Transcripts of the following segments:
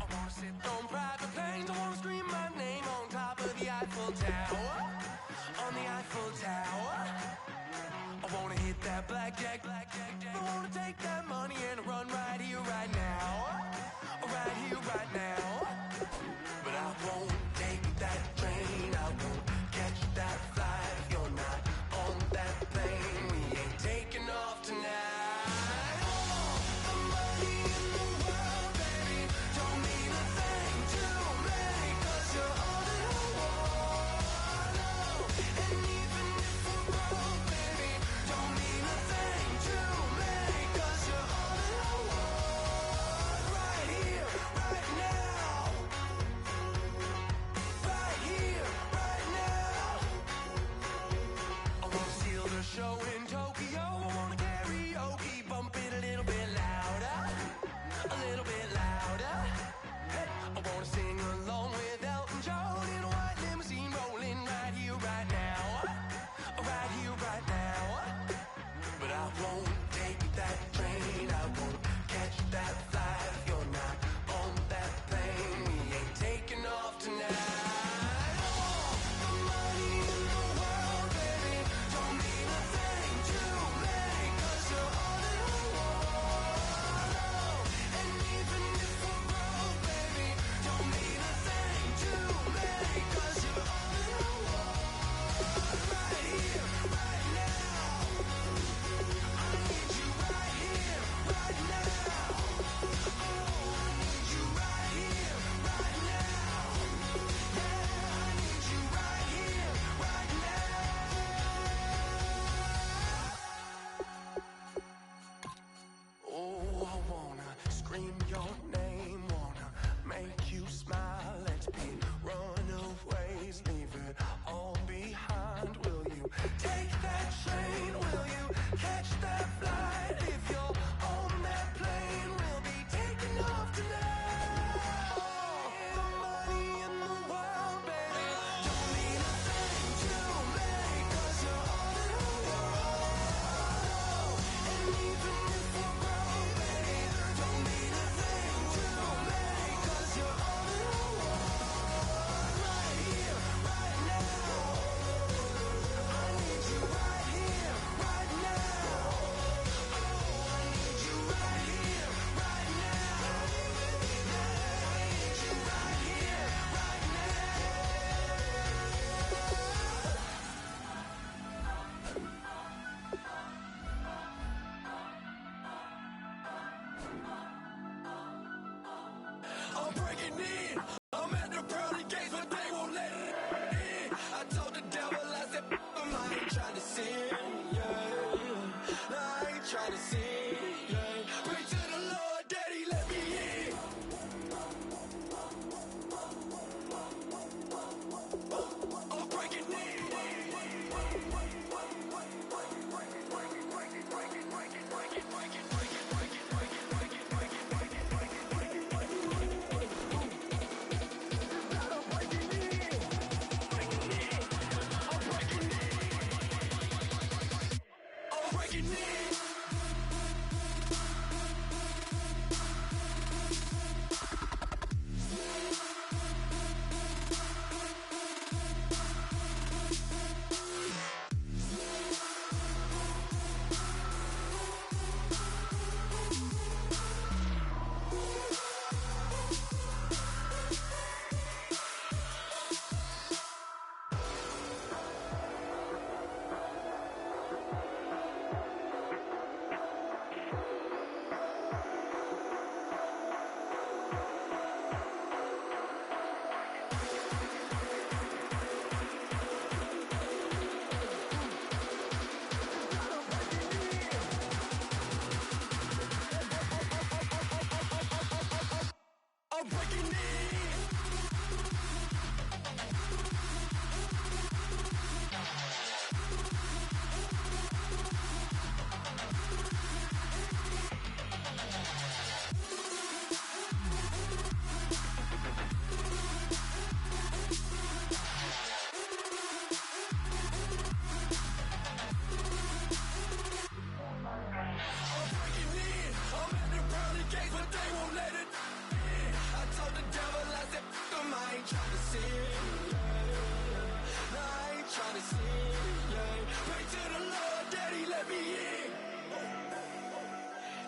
I wanna sit on private planes. I wanna scream my name on top of the Eiffel Tower. On the Eiffel Tower. I wanna hit that blackjack. I wanna take that money and scream your name, wanna make you smile. Let's be runaways, leave it all behind. Will you take that train? Will you catch that flight? If you're on that plane, we'll be taking off tonight. The money in the world, baby, don't mean a thing to me, 'cause you're all in the world. And even if we're broke, baby, don't mean a thing to me, 'cause you're all in the world. Right here, right now. I need you right here, right now. Oh, I need you right here, right now. I need you right here, right now. I'm breaking in. I'm at the pearly gates, but they won't let it in. I told the devil, I said, I ain't trying to sin, yeah. I ain't trying to sin, yeah. Pray to the Lord, Daddy, let me in. I'm breaking in. I'm breaking in. I'm breaking in. I'm breaking in. I'm at the pearly gates, but they won't let it in. I told the devil, I said, I ain't trying to sin, yeah. I ain't trying to sin, yeah. Pray to the Lord, Daddy, let me in.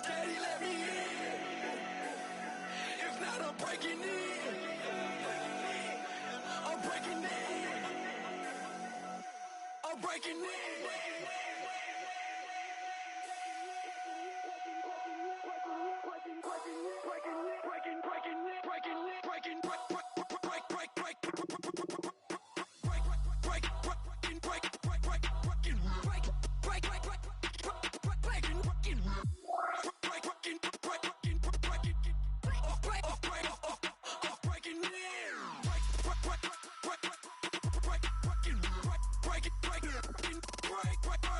Daddy, let me in. If not, I'm breaking in. I'm breaking in. I'm breaking in. Break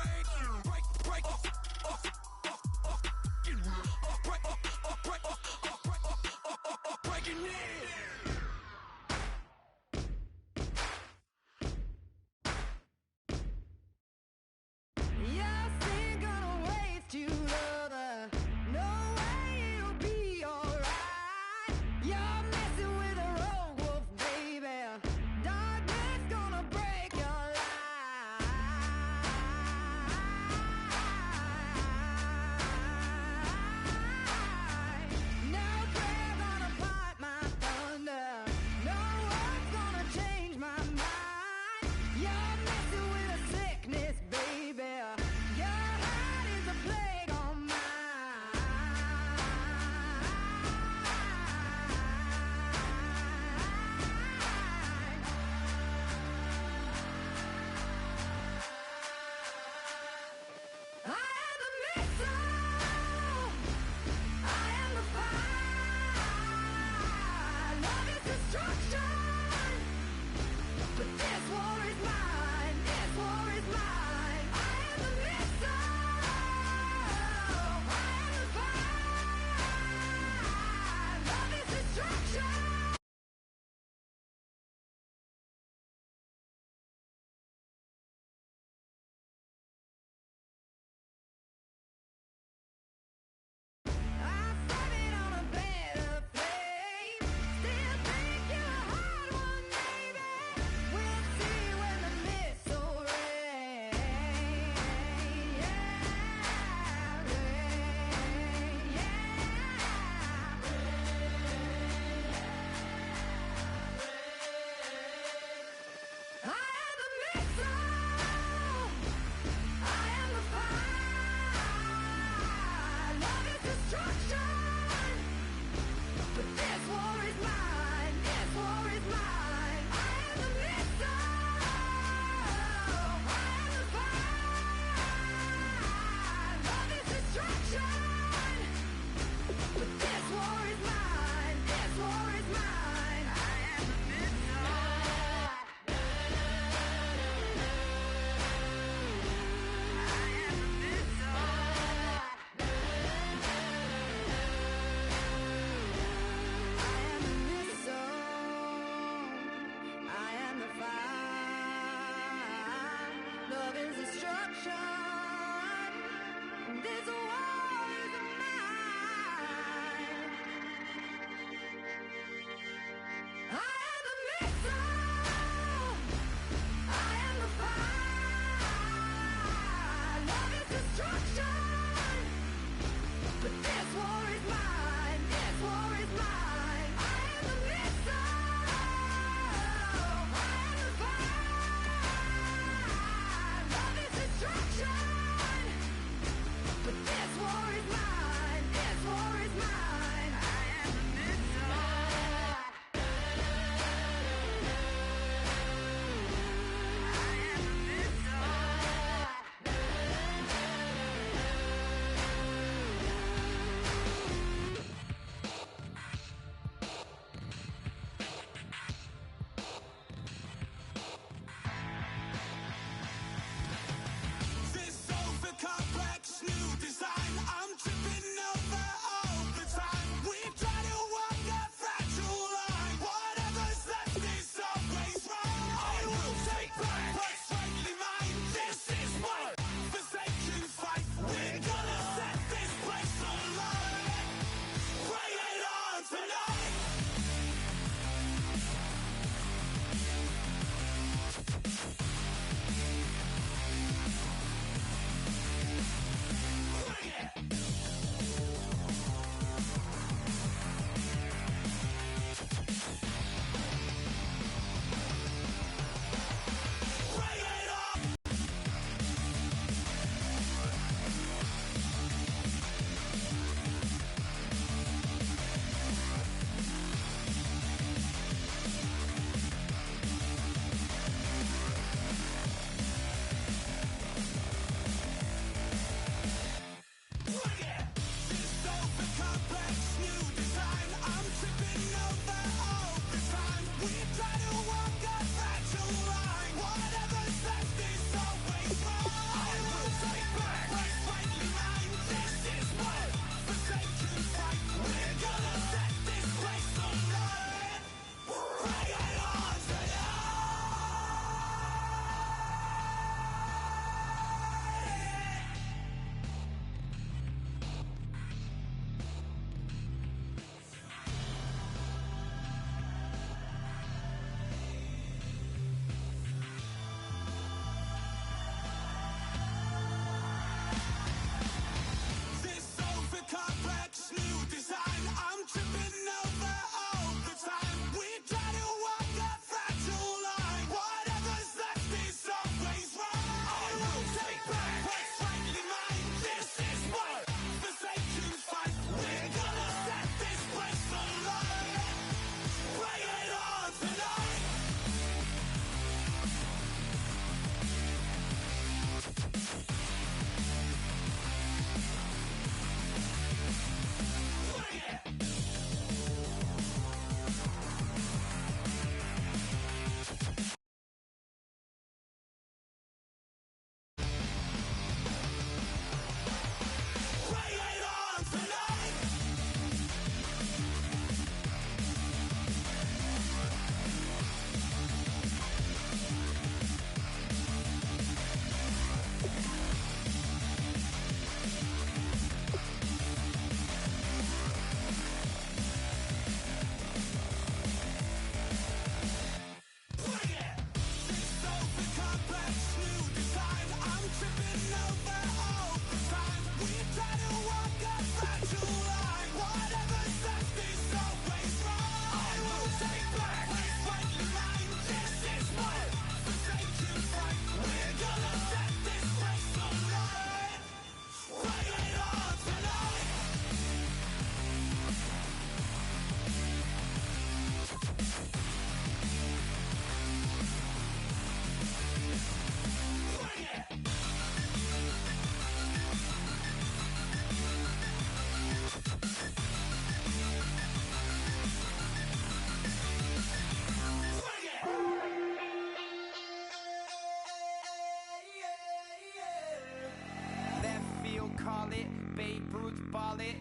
Babe Ruth ball it.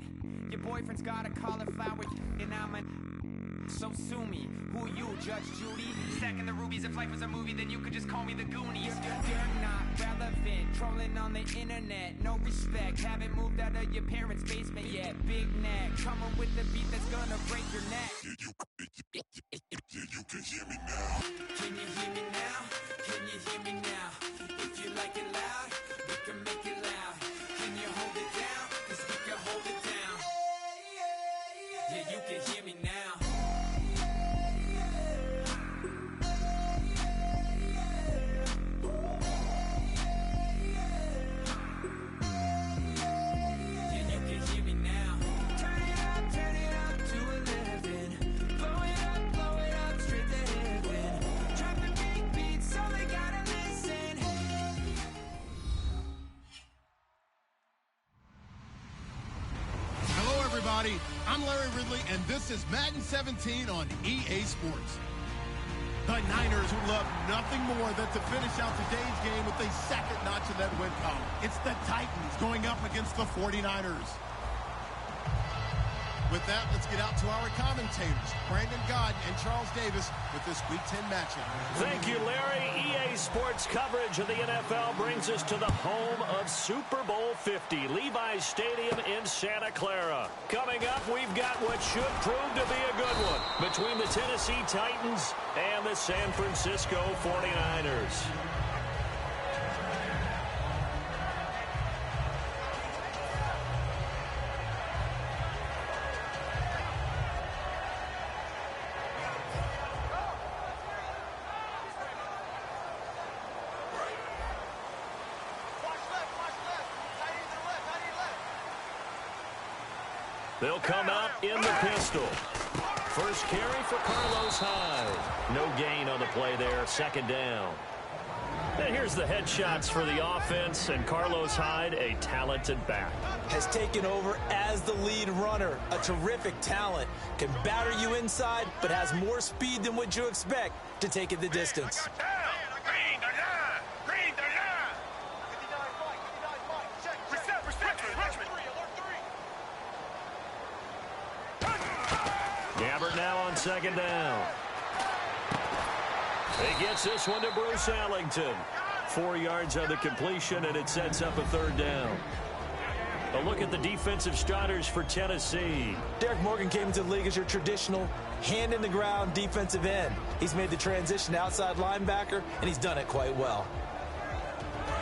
Your boyfriend's got a cauliflower and I'm a... So sue me, who you, Judge Judy? Stacking the rubies, if life was a movie, then you could just call me the Goonies. You're not relevant, trolling on the internet. No respect, haven't moved out of your parents' basement yet. Big neck, coming with the beat that's gonna break your neck. You can hear me now. Can you hear me now? Can you hear me now? If you like it loud, we can make it loud. Can you hold it down? 'Cause we can hold it down. Yeah, you can hear me now. I'm Larry Ridley, and this is Madden 17 on EA Sports. The Niners would love nothing more than to finish out today's game with a second notch in that win column. It's the Titans going up against the 49ers. With that, let's get out to our commentators, Brandon Godden and Charles Davis, with this Week 10 matchup. Thank you, Larry. EA Sports coverage of the NFL brings us to the home of Super Bowl 50, Levi's Stadium in Santa Clara. Coming up, we've got what should prove to be a good one between the Tennessee Titans and the San Francisco 49ers. They'll come out in the pistol. First carry for Carlos Hyde. No gain on the play there, second down. And here's the headshots for the offense, and Carlos Hyde, a talented back. Has taken over as the lead runner. A terrific talent. Can batter you inside, but has more speed than what you expect to take it the distance. Gabbert now on second down. He gets this one to Bruce Ellington. 4 yards on the completion, and it sets up a third down. A look at the defensive starters for Tennessee. Derek Morgan came into the league as your traditional hand-in-the-ground defensive end. He's made the transition to outside linebacker, and he's done it quite well.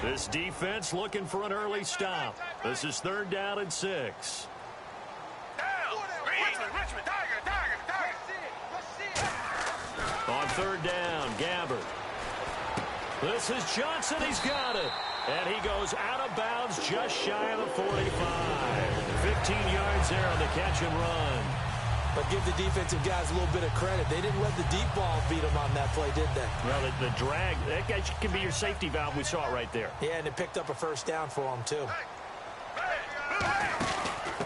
This defense looking for an early stop. This is third down and 6. On third down, Gabbert. This is Johnson. He's got it. And he goes out of bounds just shy of the 45. 15 yards there on the catch and run. But give the defensive guys a little bit of credit. They didn't let the deep ball beat them on that play, did they? Well, the drag, that guy can be your safety valve. We saw it right there. Yeah, and it picked up a first down for them, too.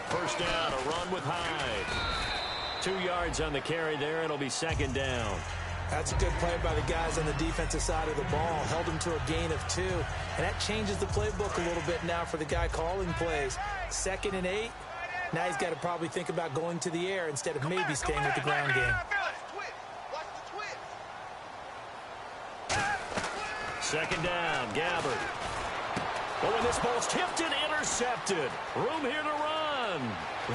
First down, a run with Hyde. 2 yards on the carry there. It'll be second down. That's a good play by the guys on the defensive side of the ball. Held him to a gain of 2. And that changes the playbook a little bit now for the guy calling plays. 2nd and 8. Now he's got to probably think about going to the air instead of maybe staying with the ground game. Second down, Gabbert. Oh, and this ball's tipped and intercepted. Room here to run.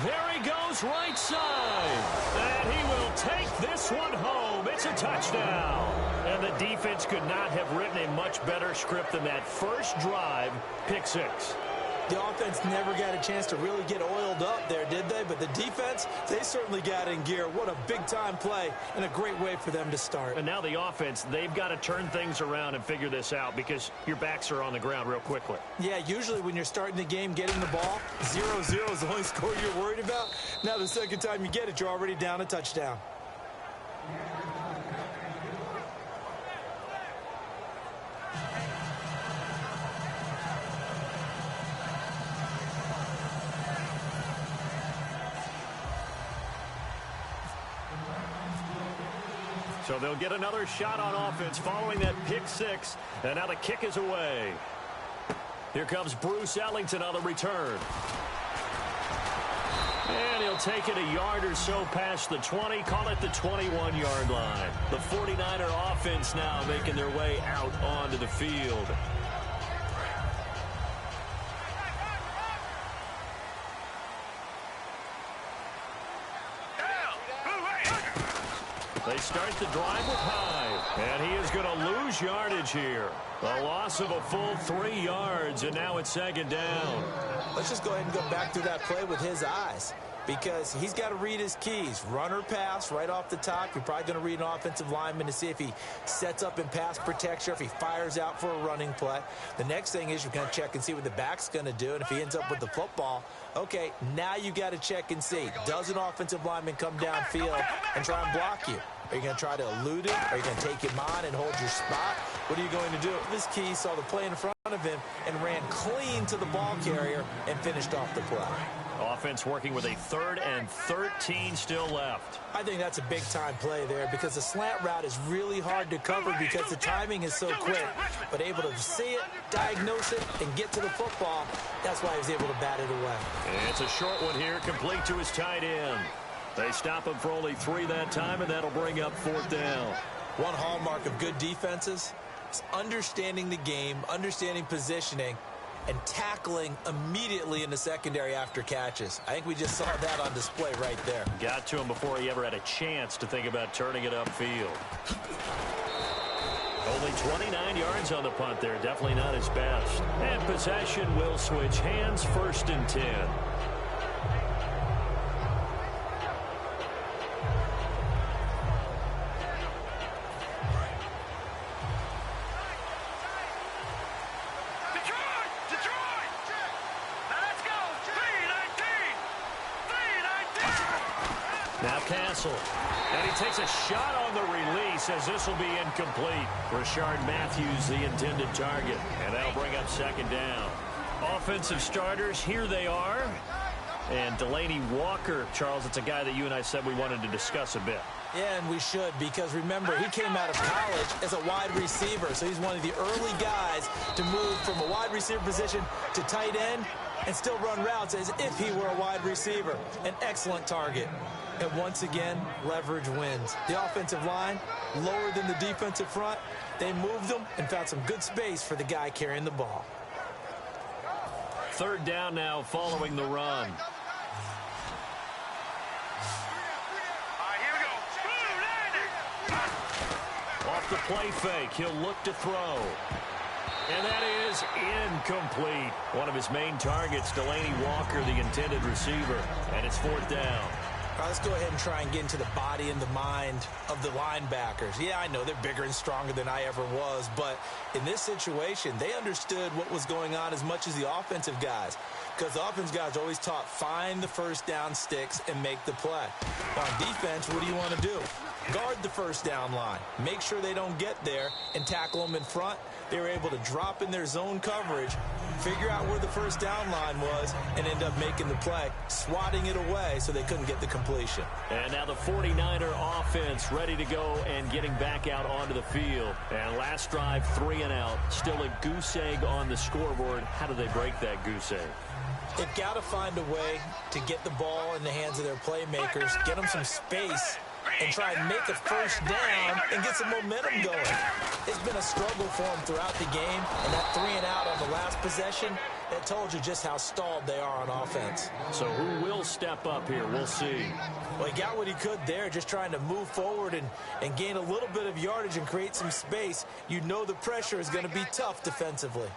There he goes, right side. And he will take this one home. It's a touchdown. And the defense could not have written a much better script than that first drive, pick 6. The offense never got a chance to really get oiled up there, did they? But the defense, they certainly got in gear. What a big-time play and a great way for them to start. And now the offense, they've got to turn things around and figure this out because your backs are on the ground real quickly. Yeah, usually when you're starting the game, getting the ball, 0-0 is the only score you're worried about. Now the second time you get it, you're already down a touchdown. So they'll get another shot on offense following that pick 6, and now the kick is away. Here comes Bruce Ellington on the return. take it a yard or so past the 20, call it the 21-yard line. The 49er offense now making their way out onto the field. They start the drive with Hyde, and he is going to lose yardage here. A loss of a full 3 yards, and now it's second down. Let's just go ahead and go back through that play with his eyes, because he's got to read his keys. Run or pass right off the top. You're probably going to read an offensive lineman to see if he sets up in pass protection, or if he fires out for a running play. The next thing is you're going to check and see what the back's going to do, and if he ends up with the football, okay, now you got to check and see. Does an offensive lineman come downfield and try and block you? Are you going to try to elude it? Are you going to take him on and hold your spot? What are you going to do? This key saw the play in front of him and ran clean to the ball carrier and finished off the play. Offense working with a 3rd and 13 still left. I think that's a big-time play there, because the slant route is really hard to cover because the timing is so quick. But able to see it, diagnose it, and get to the football, that's why he was able to bat it away. And it's a short one here, complete to his tight end. They stop him for only 3 that time, and that'll bring up 4th down. One hallmark of good defenses is understanding the game, understanding positioning, and tackling immediately in the secondary after catches. I think we just saw that on display right there. Got to him before he ever had a chance to think about turning it upfield. Only 29 yards on the punt there. Definitely not his best. And possession will switch hands, 1st and 10. Now Castle, and he takes a shot on the release as this will be incomplete. Rashard Matthews, the intended target, and that'll bring up 2nd down. Offensive starters, here they are. And Delaney Walker, Charles, it's a guy that you and I said we wanted to discuss a bit. Yeah, and we should, because remember, he came out of college as a wide receiver, so he's one of the early guys to move from a wide receiver position to tight end and still run routes as if he were a wide receiver. An excellent target. And once again, leverage wins. The offensive line, lower than the defensive front, they moved them and found some good space for the guy carrying the ball. 3rd down now following the run. Off the play fake, he'll look to throw. And that is incomplete. One of his main targets, Delaney Walker, the intended receiver. And it's 4th down. All right, let's go ahead and try and get into the body and the mind of the linebackers. Yeah, I know they're bigger and stronger than I ever was, but in this situation, they understood what was going on as much as the offensive guys, because the offensive guys are always taught, find the 1st down sticks and make the play. On defense, what do you want to do? Guard the 1st down line. Make sure they don't get there and tackle them in front. They were able to drop in their zone coverage, figure out where the 1st down line was, and end up making the play, swatting it away so they couldn't get the completion. And now the 49er offense ready to go and getting back out onto the field. And last drive, 3 and out. Still a goose egg on the scoreboard. How do they break that goose egg? They've got to find a way to get the ball in the hands of their playmakers, get them some space, and try and make a 1st down and get some momentum going. It's been a struggle for them throughout the game, and that 3 and out on the last possession, that told you just how stalled they are on offense. So who will step up here? We'll see. Well, he got what he could there, just trying to move forward and gain a little bit of yardage and create some space. You know the pressure is going to be tough defensively.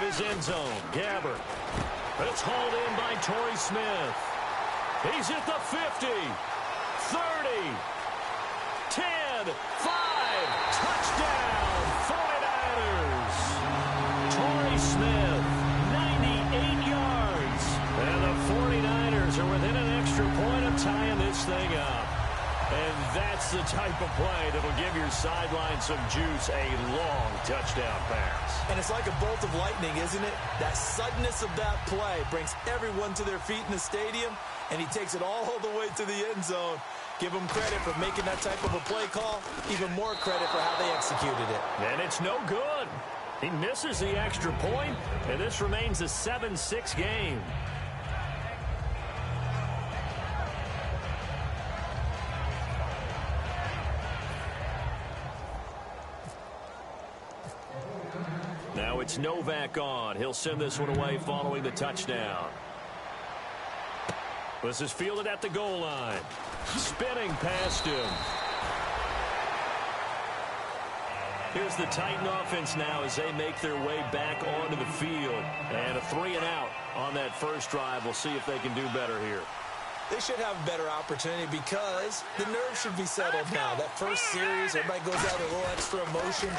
His end zone, Gabbert. It's hauled in by Torrey Smith. He's at the 50, 30, 10, 5, touchdown, 49ers. Torrey Smith, 98 yards. And the 49ers are within an extra point of tying this thing up. And that's the type of play that'll give your sideline some juice, a long touchdown pass. And it's like a bolt of lightning, isn't it? That suddenness of that play brings everyone to their feet in the stadium, and he takes it all the way to the end zone. Give them credit for making that type of a play call. Even more credit for how they executed it. And it's no good. He misses the extra point, and this remains a 7-6 game. Now it's Novak on. He'll send this one away following the touchdown. This is fielded at the goal line. Spinning past him. Here's the Titan offense now as they make their way back onto the field. And a 3-and-out on that first drive. We'll see if they can do better here. They should have a better opportunity because the nerves should be settled now. That first series, everybody goes out with a little extra emotion.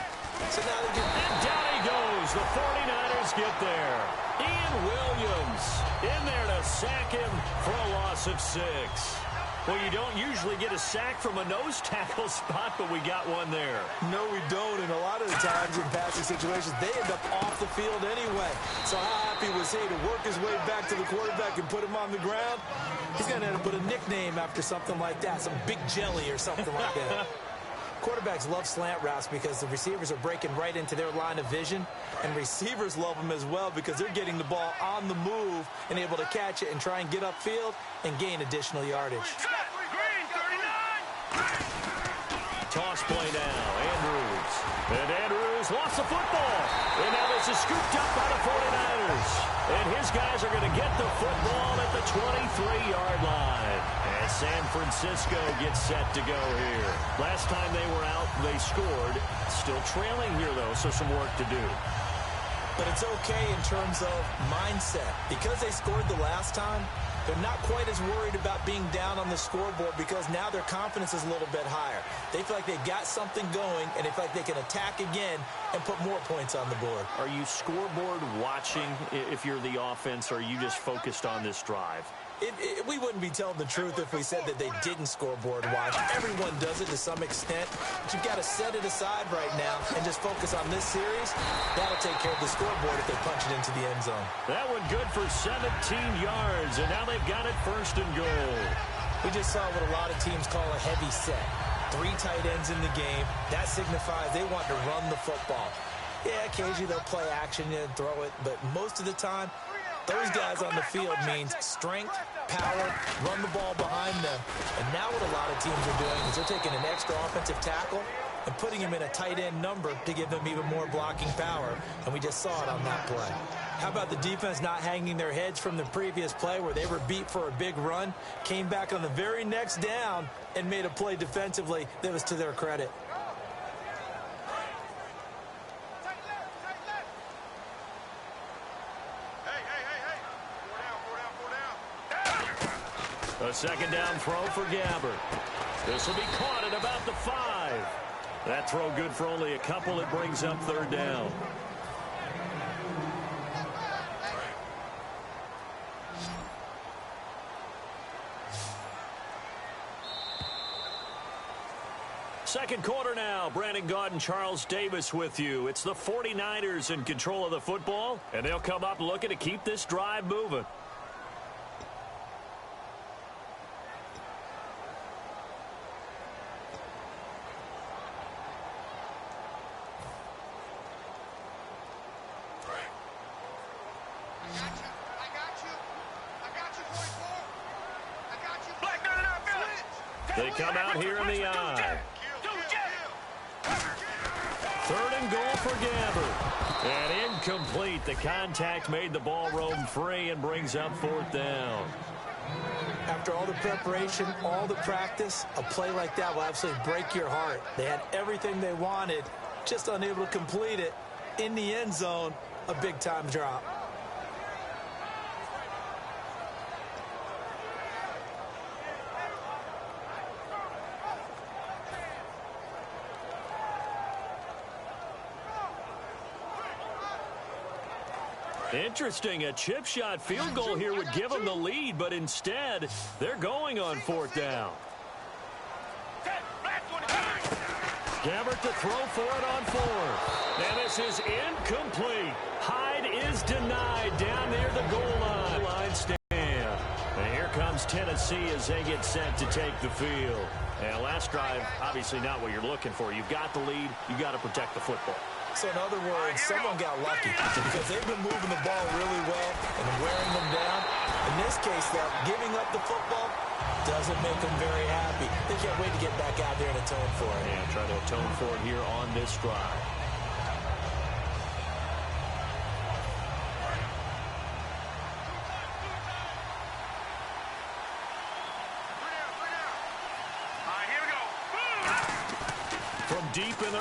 So now they can... And down he goes. The 49ers get there. Ian Williams in there to sack him for a loss of 6. Well, you don't usually get a sack from a nose tackle spot, but we got one there. No, we don't. And a lot of the times in passing situations, they end up off the field anyway. So how happy was he to work his way back to the quarterback and put him on the ground? He's going to end up with a nickname after something like that, some Big Jelly or something like that. Quarterbacks love slant routes because the receivers are breaking right into their line of vision, and receivers love them as well because they're getting the ball on the move and able to catch it and try and get upfield and gain additional yardage. Toss play now, Andrews. And Andrews lost the football. And now this is scooped up by the 49ers. And his guys are going to get the football at the 23-yard line. And San Francisco gets set to go here. Last time they were out, they scored. Still trailing here, though, so some work to do. But it's okay in terms of mindset. Because they scored the last time, they're not quite as worried about being down on the scoreboard because now their confidence is a little bit higher. They feel like they've got something going, and they feel like they can attack again and put more points on the board. Are you scoreboard watching if you're the offense, or are you just focused on this drive? We wouldn't be telling the truth if we said that they didn't scoreboard watch. Everyone does it to some extent, but you've got to set it aside right now and just focus on this series. That'll take care of the scoreboard if they punch it into the end zone. That one good for 17 yards, and now they've got it 1st and goal. We just saw what a lot of teams call a heavy set. 3 tight ends in the game. That signifies they want to run the football. Yeah, occasionally they'll play action and throw it, but most of the time, those guys on the field means strength, power, run the ball behind them. And now what a lot of teams are doing is they're taking an extra offensive tackle and putting him in a tight end number to give them even more blocking power. And we just saw it on that play. How about the defense not hanging their heads from the previous play where they were beat for a big run, came back on the very next down and made a play defensively that was to their credit. A 2nd down throw for Gabbert. This will be caught at about the 5. That throw good for only a couple. It brings up 3rd down. Second quarter now. Brandon Gaud and Charles Davis with you. It's the 49ers in control of the football, and they'll come up looking to keep this drive moving. They come out here in the eye. 3rd and goal for Gabbert. And incomplete. The contact made the ball roam free and brings up 4th down. After all the preparation, all the practice, a play like that will absolutely break your heart. They had everything they wanted, just unable to complete it. In the end zone, a big-time drop. Interesting. A chip shot field goal here would give them the lead, but instead, they're going on 4th down. Gabbert to throw for it on 4th. And this is incomplete. Hyde is denied down near the goal line stand. And here comes comes Tennessee as they get set to take the field. And last drive, obviously not what you're looking for. You've got the lead. You've got to protect the football. So in other words, someone got lucky because they've been moving the ball really well and wearing them down. In this case, though, giving up the football doesn't make them very happy. They can't wait to get back out there and atone for it. And try to atone for it here on this drive. Deep in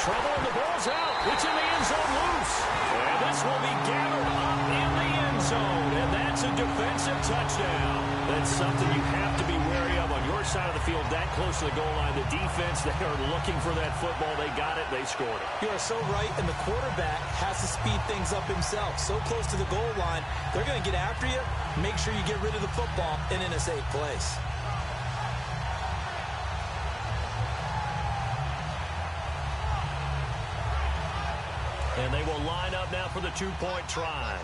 trouble, and the ball's out. It's in the end zone loose. And this will be gathered up in the end zone. And that's a defensive touchdown. That's something you have to be wary of on your side of the field, that close to the goal line. The defense, they are looking for that football. They got it. They scored it. You are so right, and the quarterback has to speed things up himself. So close to the goal line, they're going to get after you. Make sure you get rid of the football and in a safe place. And they will line up now for the two-point try.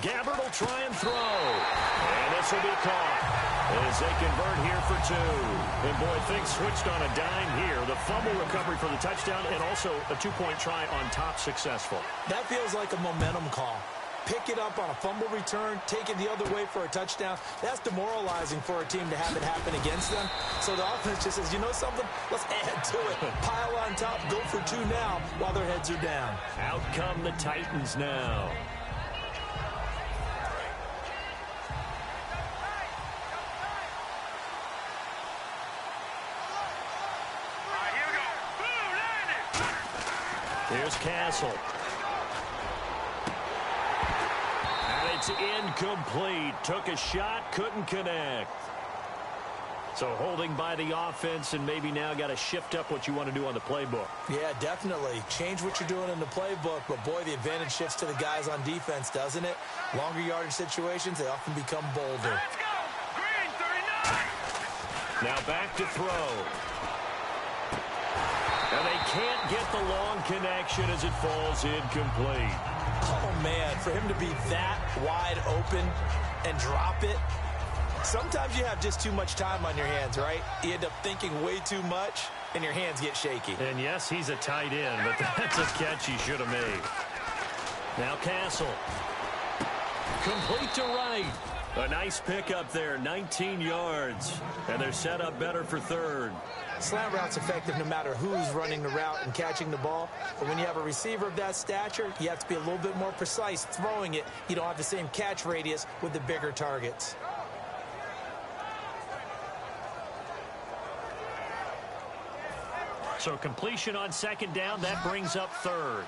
Gabbert will try and throw. And this will be caught as they convert here for two. And, boy, things switched on a dime here. The fumble recovery for the touchdown and also a two-point try on top successful. That feels like a momentum call. Pick it up on a fumble return, take it the other way for a touchdown. That's demoralizing for a team to have it happen against them. So the offense just says, you know something? Let's add to it. Pile on top, go for two now while their heads are down. Out come the Titans now. Here's Castle. It's incomplete. Took a shot, couldn't connect. So holding by the offense, and maybe now got to shift up what you want to do on the playbook. Yeah, definitely. Change what you're doing in the playbook, but boy, the advantage shifts to the guys on defense, doesn't it? Longer yardage situations, they often become bolder. Let's go! Green 39! Now back to throw. And they can't get the long connection as it falls incomplete. Oh, man, for him to be that wide open and drop it. Sometimes you have just too much time on your hands, right? You end up thinking way too much, and your hands get shaky. And, yes, he's a tight end, but that's a catch he should have made. Now Castle. Complete to right. A nice pickup there, 19 yards. And they're set up better for third. Slant route's effective no matter who's running the route and catching the ball. But when you have a receiver of that stature, you have to be a little bit more precise throwing it. You don't have the same catch radius with the bigger targets. So completion on second down, that brings up third.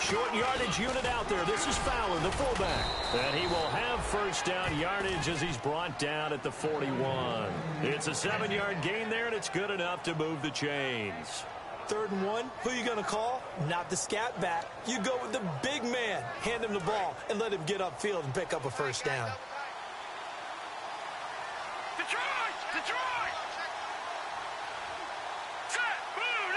Short yardage unit out there. This is Fowler, the fullback. And he will have first down yardage as he's brought down at the 41. It's a 7-yard gain there, and it's good enough to move the chains. 3rd and 1, who are you going to call? Not the scat back. You go with the big man. Hand him the ball and let him get upfield and pick up a first down. Detroit! Detroit! Set! Blue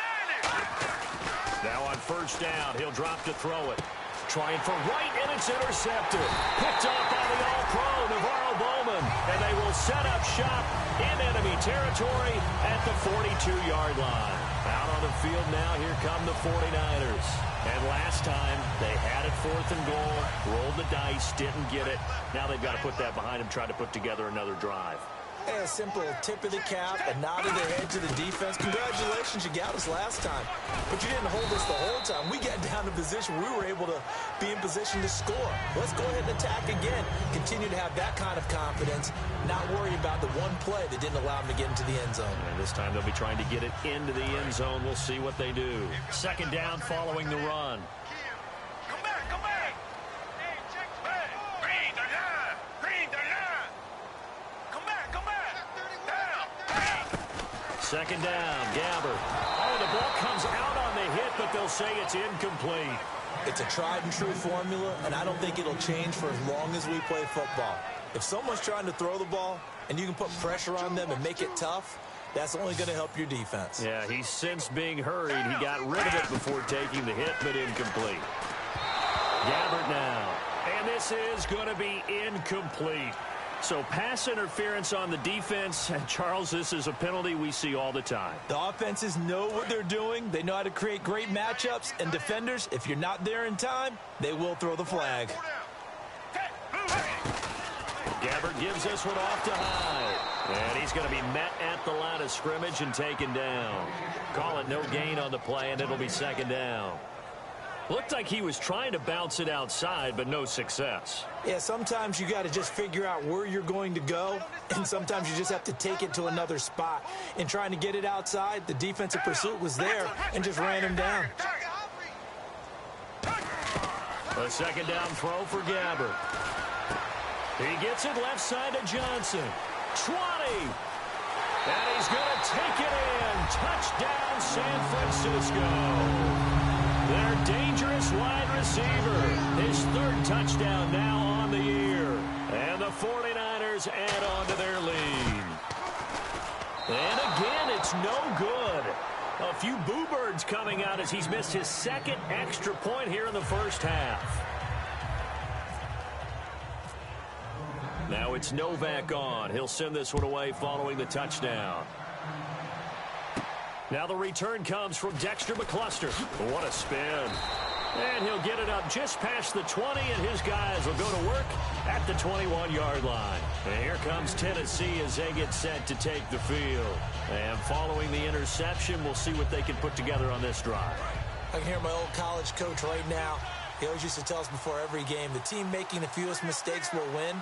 Now on first down, he'll drop to throw it. Trying for right, and it's intercepted. Picked off by the All-Pro, Navarro Bowman. And they will set up shop in enemy territory at the 42-yard line. Out on the field now, here come the 49ers. And last time, they had it 4th and goal, rolled the dice, didn't get it. Now they've got to put that behind them, try to put together another drive. A simple tip of the cap, a nod of the head to the defense. Congratulations, you got us last time. But you didn't hold us the whole time. We got down to position. We were able to be in position to score. Let's go ahead and attack again. Continue to have that kind of confidence. Not worry about the one play that didn't allow them to get into the end zone. And this time they'll be trying to get it into the end zone. We'll see what they do. Second down following the run. Come back, come back! Hey, check back! Green, they're down! Green, they're down! Come back, come back! Down! Second down, Gabbert. Oh, the ball comes out on the hit, but they'll say it's incomplete. It's a tried-and-true formula, and I don't think it'll change for as long as we play football. If someone's trying to throw the ball and you can put pressure on them and make it tough, that's only going to help your defense. Yeah, he's since being hurried. He got rid of it before taking the hit, but incomplete. Gabbert now. And this is going to be incomplete. So pass interference on the defense. And Charles, this is a penalty we see all the time. The offenses know what they're doing. They know how to create great matchups. And defenders, if you're not there in time, they will throw the flag. Gabbert gives this one off to Hyde. And he's going to be met at the line of scrimmage and taken down. Call it no gain on the play, and it'll be second down. Looked like he was trying to bounce it outside, but no success. Yeah, sometimes you got to just figure out where you're going to go, and sometimes you just have to take it to another spot. In trying to get it outside, the defensive pursuit was there and just ran him down. A second down throw for Gabbert. He gets it left side to Johnson. 20. And he's going to take it in. Touchdown, San Francisco. Their dangerous wide receiver. His third touchdown now on the year. And the 49ers add on to their lead. And again, it's no good. A few boo birds coming out as he's missed his second extra point here in the first half. Now it's Novak on. He'll send this one away following the touchdown. Now the return comes from Dexter McCluster. What a spin. And he'll get it up just past the 20, and his guys will go to work at the 21-yard line. And here comes Tennessee as they get set to take the field. And following the interception, we'll see what they can put together on this drive. I can hear my old college coach right now. He always used to tell us before every game, the team making the fewest mistakes will win.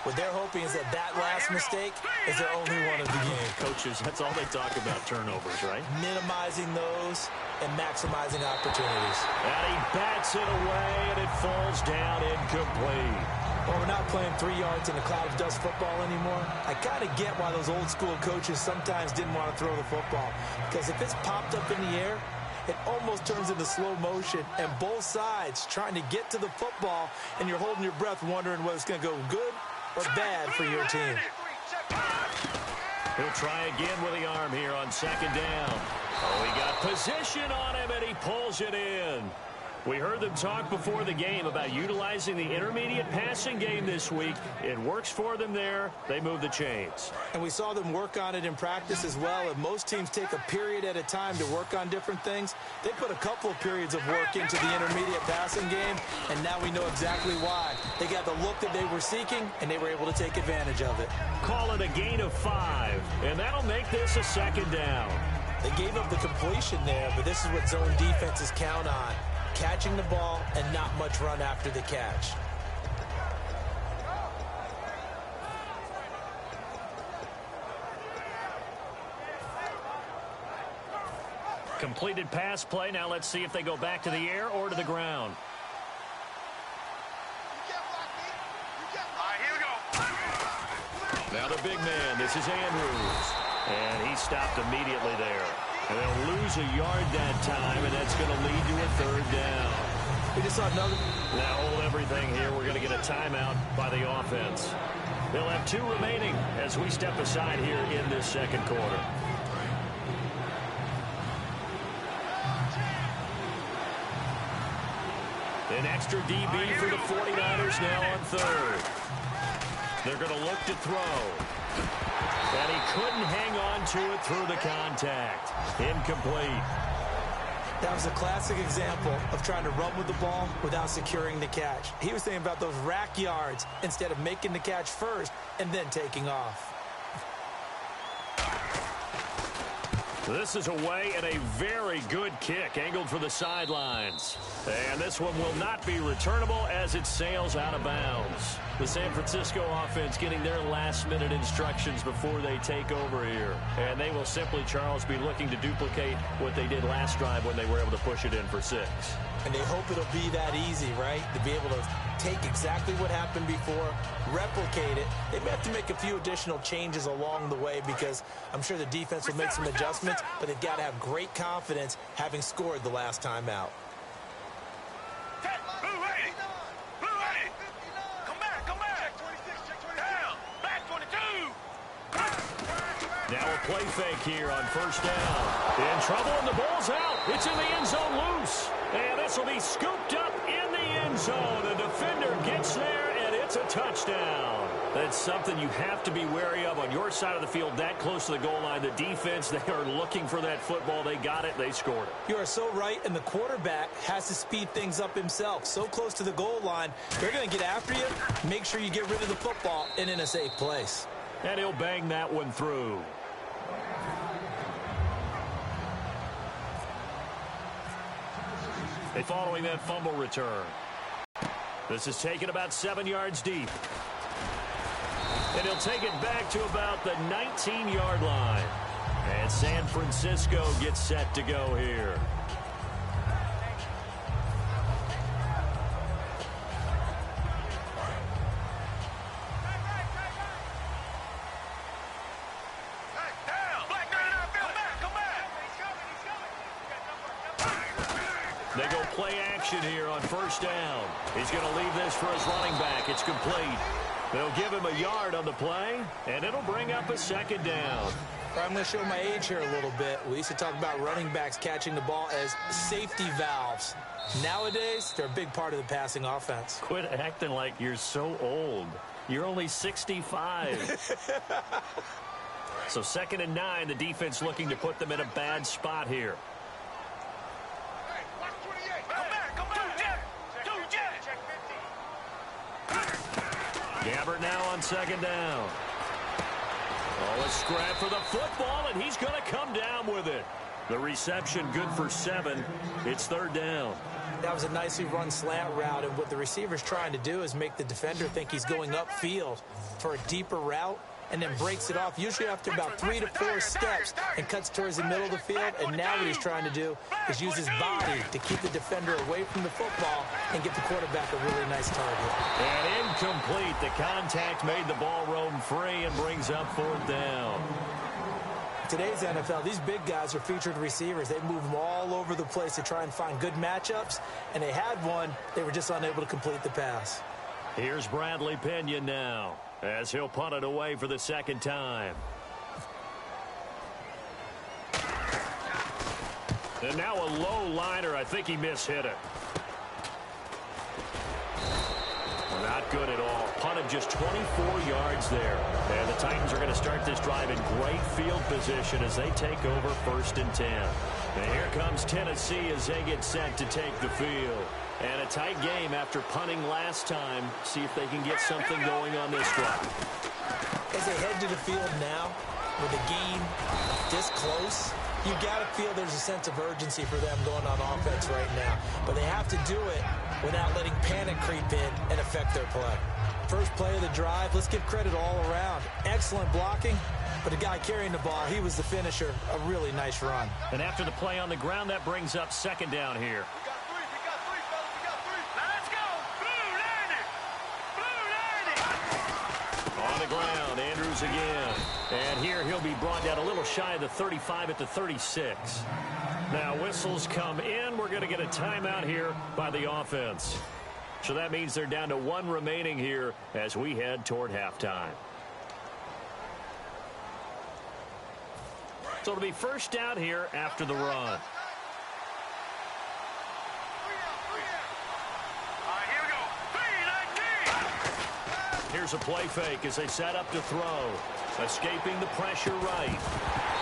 What they're hoping is that last mistake is their only one of the game. Coaches, that's all they talk about, turnovers, right? Minimizing those and maximizing opportunities. And he bats it away, and it falls down incomplete. Well, we're not playing 3 yards in a cloud of dust football anymore. I kind of get why those old school coaches sometimes didn't want to throw the football. Because if it's popped up in the air, it almost turns into slow motion, and both sides trying to get to the football, and you're holding your breath wondering whether it's going to go good or bad for your team. He'll try again with the arm here on second down. Oh, he got position on him, and he pulls it in. We heard them talk before the game about utilizing the intermediate passing game this week. It works for them there. They move the chains. And we saw them work on it in practice as well. And most teams take a period at a time to work on different things. They put a couple of periods of work into the intermediate passing game, and now we know exactly why. They got the look that they were seeking, and they were able to take advantage of it. Call it a gain of 5, and that'll make this a second down. They gave up the completion there, but this is what zone defenses count on. Catching the ball and not much run after the catch. Completed pass play. Now let's see if they go back to the air or to the ground. Now the big man, this is Andrews. And he stopped immediately there. And they'll lose a yard that time, and that's going to lead to a third down. We just saw another. Now hold everything here. We're going to get a timeout by the offense. They'll have 2 remaining as we step aside here in this second quarter. An extra DB for the 49ers now on third. They're going to look to throw. And he couldn't hang on to it through the contact. Incomplete. That was a classic example of trying to run with the ball without securing the catch. He was thinking about those rack yards instead of making the catch first and then taking off. This is away and a very good kick angled for the sidelines. And this one will not be returnable as it sails out of bounds. The San Francisco offense getting their last-minute instructions before they take over here. And they will simply, Charles, be looking to duplicate what they did last drive when they were able to push it in for 6. And they hope it'll be that easy, right? To be able to take exactly what happened before, replicate it. They may have to make a few additional changes along the way because I'm sure the defense will make some adjustments, but they've got to have great confidence having scored the last time out. Now a play fake here on first down. In trouble, and the ball's out. It's in the end zone loose. And this will be scooped up in the end zone. The defender gets there, and it's a touchdown. That's something you have to be wary of on your side of the field, that close to the goal line. The defense, they are looking for that football. They got it. They scored it. You are so right, and the quarterback has to speed things up himself. So close to the goal line, they're going to get after you. Make sure you get rid of the football and in a safe place. And he'll bang that one through. Following that fumble return. This is taken about 7 yards deep. And he'll take it back to about the 19-yard line. And San Francisco gets set to go here. They go play action here on first down. He's going to leave this for his running back. It's complete. They'll give him a yard on the play, and it'll bring up a second down. I'm going to show my age here a little bit. We used to talk about running backs catching the ball as safety valves. Nowadays, they're a big part of the passing offense. Quit acting like you're so old. You're only 65. So 2nd and 9, the defense looking to put them in a bad spot here. Gabbert now on 2nd down. Oh, a scrap for the football, and he's going to come down with it. The reception good for 7. It's 3rd down. That was a nicely run slant route, and what the receiver's trying to do is make the defender think he's going upfield for a deeper route, and then breaks it off, usually after about 3 to 4 steps, and cuts towards the middle of the field. And now what he's trying to do is use his body to keep the defender away from the football and get the quarterback a really nice target. And incomplete. The contact made the ball roam free and brings up 4th down. Today's NFL, these big guys are featured receivers. They move them all over the place to try and find good matchups, and they had one. They were just unable to complete the pass. Here's Bradley Pinion now, as he'll punt it away for the 2nd time. And now a low liner. I think he mishit it. Not good at all. Punted just 24 yards there. And the Titans are going to start this drive in great field position as they take over 1st and 10. And here comes Tennessee as they get set to take the field. And a tight game after punting last time. See if they can get something going on this drive. As they head to the field now, with the game this close, you got to feel there's a sense of urgency for them going on offense right now. But they have to do it without letting panic creep in and affect their play. First play of the drive, let's give credit all around. Excellent blocking, but the guy carrying the ball, he was the finisher. A really nice run. And after the play on the ground, that brings up 2nd down here. On the ground, Andrews again. And here he'll be brought down a little shy of the 35 at the 36. Now whistles come in. We're going to get a timeout here by the offense. So that means they're down to 1 remaining here as we head toward halftime. So it'll be first down here after the run. Here's a play fake as they set up to throw. Escaping the pressure right.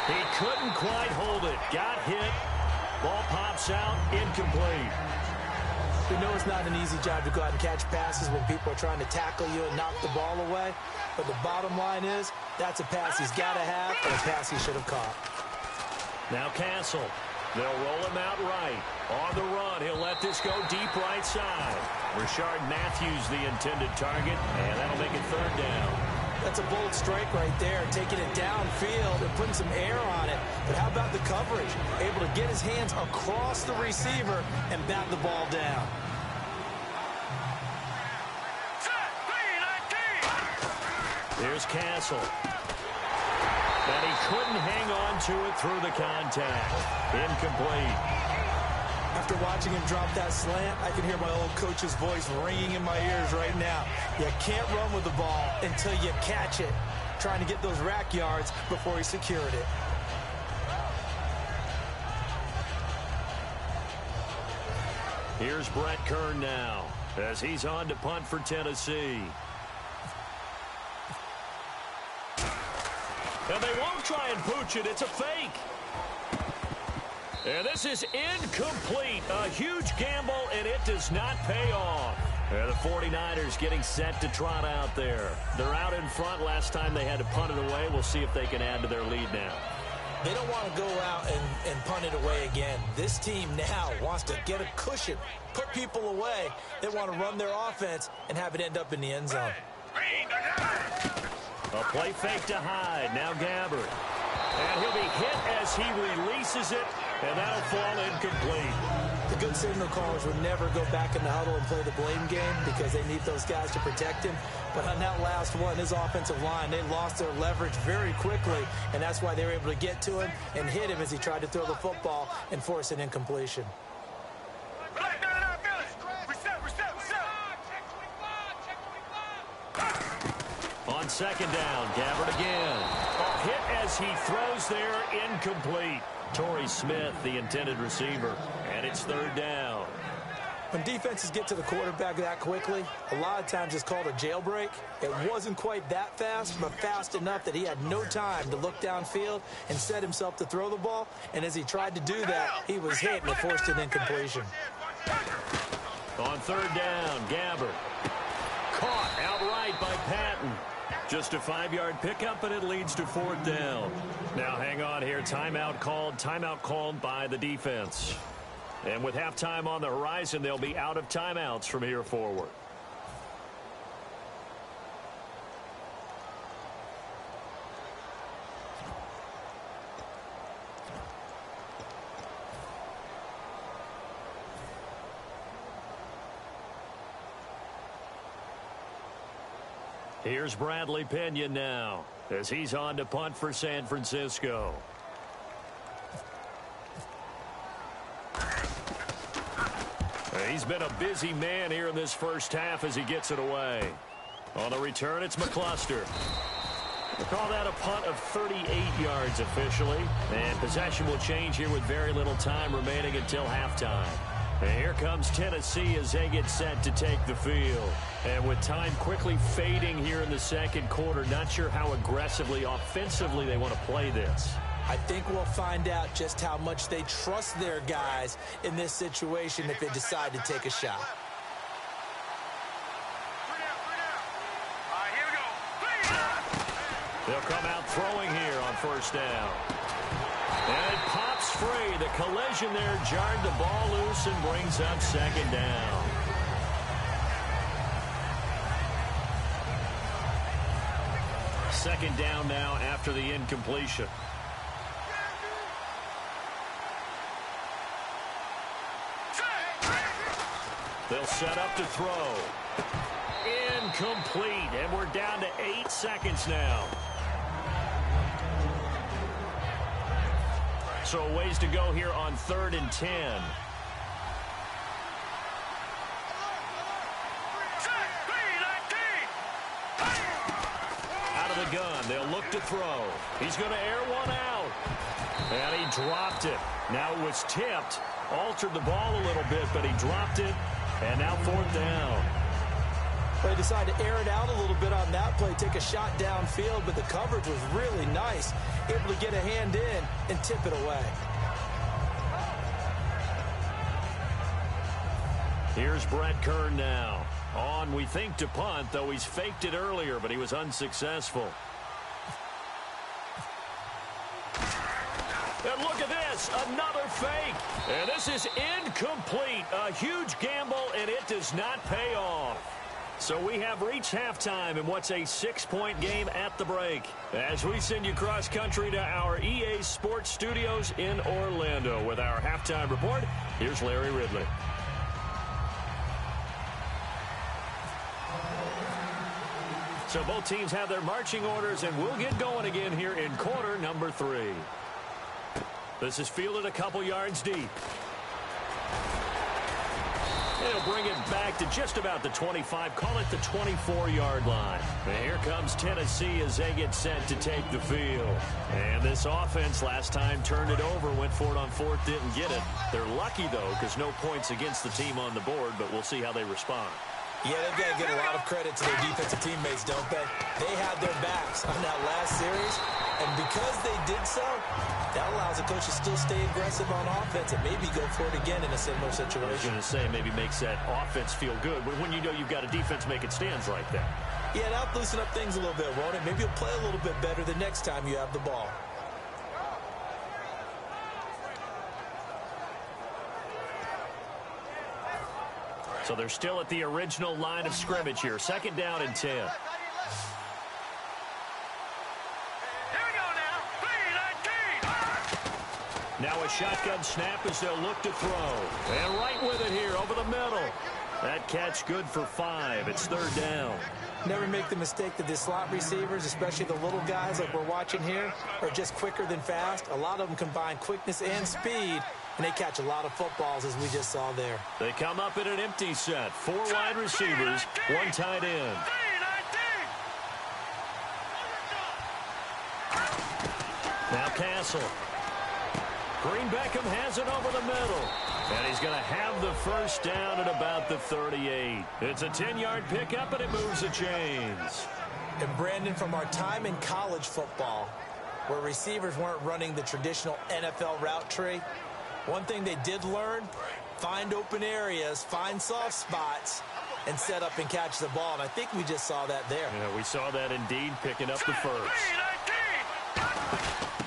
He couldn't quite hold it. Got hit. Ball pops out. Incomplete. We know it's not an easy job to go out and catch passes when people are trying to tackle you and knock the ball away. But the bottom line is, that's a pass he's got to have and a pass he should have caught. Now Castle. They'll roll him out right. On the run, he'll let this go deep right side. Rashard Matthews the intended target, and that'll make it 3rd down. That's a bold strike right there, taking it downfield and putting some air on it. But how about the coverage? Able to get his hands across the receiver and bat the ball down. Here's Castle. And he couldn't hang on to it through the contact. Incomplete. After watching him drop that slant, I can hear my old coach's voice ringing in my ears right now. You can't run with the ball until you catch it. trying to get those rack yards before he secured it. Here's Brett Kern now as he's on to punt for Tennessee. And they won't try and pooch it. It's a fake. And this is incomplete. A huge gamble, and it does not pay off. And the 49ers getting set to trot out there. They're out in front. Last time they had to punt it away. We'll see if they can add to their lead now. They don't want to go out and punt it away again. This team now wants to get a cushion, put people away. They want to run their offense and have it end up in the end zone. A play fake to Hyde. Now Gabbard. And he'll be hit as he releases it, and that'll fall incomplete. The good signal callers would never go back in the huddle and play the blame game because they need those guys to protect him. But on that last one, his offensive line, they lost their leverage very quickly, and that's why they were able to get to him and hit him as he tried to throw the football and force an incompletion. On second down, Gabbard again. A hit as he throws there, incomplete. Torrey Smith, the intended receiver, and it's third down. When defenses get to the quarterback that quickly, a lot of times it's called a jailbreak. It wasn't quite that fast, but fast enough that he had no time to look downfield and set himself to throw the ball. And as he tried to do that, he was hit and it forced an incompletion. On third down, Gabbard. Caught outright by Patton. Just a 5-yard pickup, and it leads to fourth down. Now hang on here. Timeout called by the defense. And with halftime on the horizon, they'll be out of timeouts from here forward. Here's Bradley Pinion now as he's on to punt for San Francisco. He's been a busy man here in this first half as he gets it away. On the return, it's McCluster. We'll call that a punt of 38 yards officially. And possession will change here with very little time remaining until halftime. And here comes Tennessee as they get set to take the field. And with time quickly fading here in the second quarter, not sure how aggressively, offensively they want to play this. I think we'll find out just how much they trust their guys in this situation if they decide to take a shot. They'll come out throwing here on first down. And it pops free. The collision there jarred the ball loose and brings up second down. Second down now after the incompletion. They'll set up to throw. Incomplete, and we're down to 8 seconds now. So a ways to go here on 3rd and 10. Out of the gun, they'll look to throw. He's going to air one out. And he dropped it. Now it was tipped. Altered the ball a little bit, but he dropped it. And now fourth down. They decided to air it out a little bit on that play, take a shot downfield, but the coverage was really nice. Able to get a hand in and tip it away. Here's Brett Kern now. On, we think, to punt, though he's faked it earlier, but he was unsuccessful. And look at this, another fake. And this is incomplete. A huge gamble, and it does not pay off. So we have reached halftime in what's a 6-point game at the break. As we send you cross country to our EA Sports Studios in Orlando with our halftime report, here's Larry Ridley. So both teams have their marching orders, and we'll get going again here in quarter number 3. This is fielded a couple yards deep. He'll bring it back to just about the 25, call it the 24-yard line. And here comes Tennessee as they get set to take the field. And this offense last time turned it over, went for it on fourth, didn't get it. They're lucky, though, because no points against the team on the board, but we'll see how they respond. Yeah, they've got to give a lot of credit to their defensive teammates, don't they? They had their backs on that last series, and because they did so, that allows the coach to still stay aggressive on offense and maybe go for it again in a similar situation. I was going to say, maybe makes that offense feel good, but when you know you've got a defense making stands like that. Yeah, that'll loosen up things a little bit, won't it? Maybe you'll play a little bit better the next time you have the ball. So they're still at the original line of scrimmage here. Second down and 10. Here we go now. 3-19. Now a shotgun snap as they'll look to throw. And right with it here over the middle. That catch good for 5. It's third down. Never make the mistake that the slot receivers, especially the little guys like we're watching here, are just quicker than fast. A lot of them combine quickness and speed, and they catch a lot of footballs, as we just saw there. They come up in an empty set. 4 wide receivers, 1 tight end. Now Castle. Green Beckham has it over the middle. And he's going to have the first down at about the 38. It's a 10-yard pickup, and it moves the chains. And Brandon, from our time in college football, where receivers weren't running the traditional NFL route tree, one thing they did learn, find open areas, find soft spots, and set up and catch the ball. And I think we just saw that there. Yeah, we saw that indeed, picking up the first.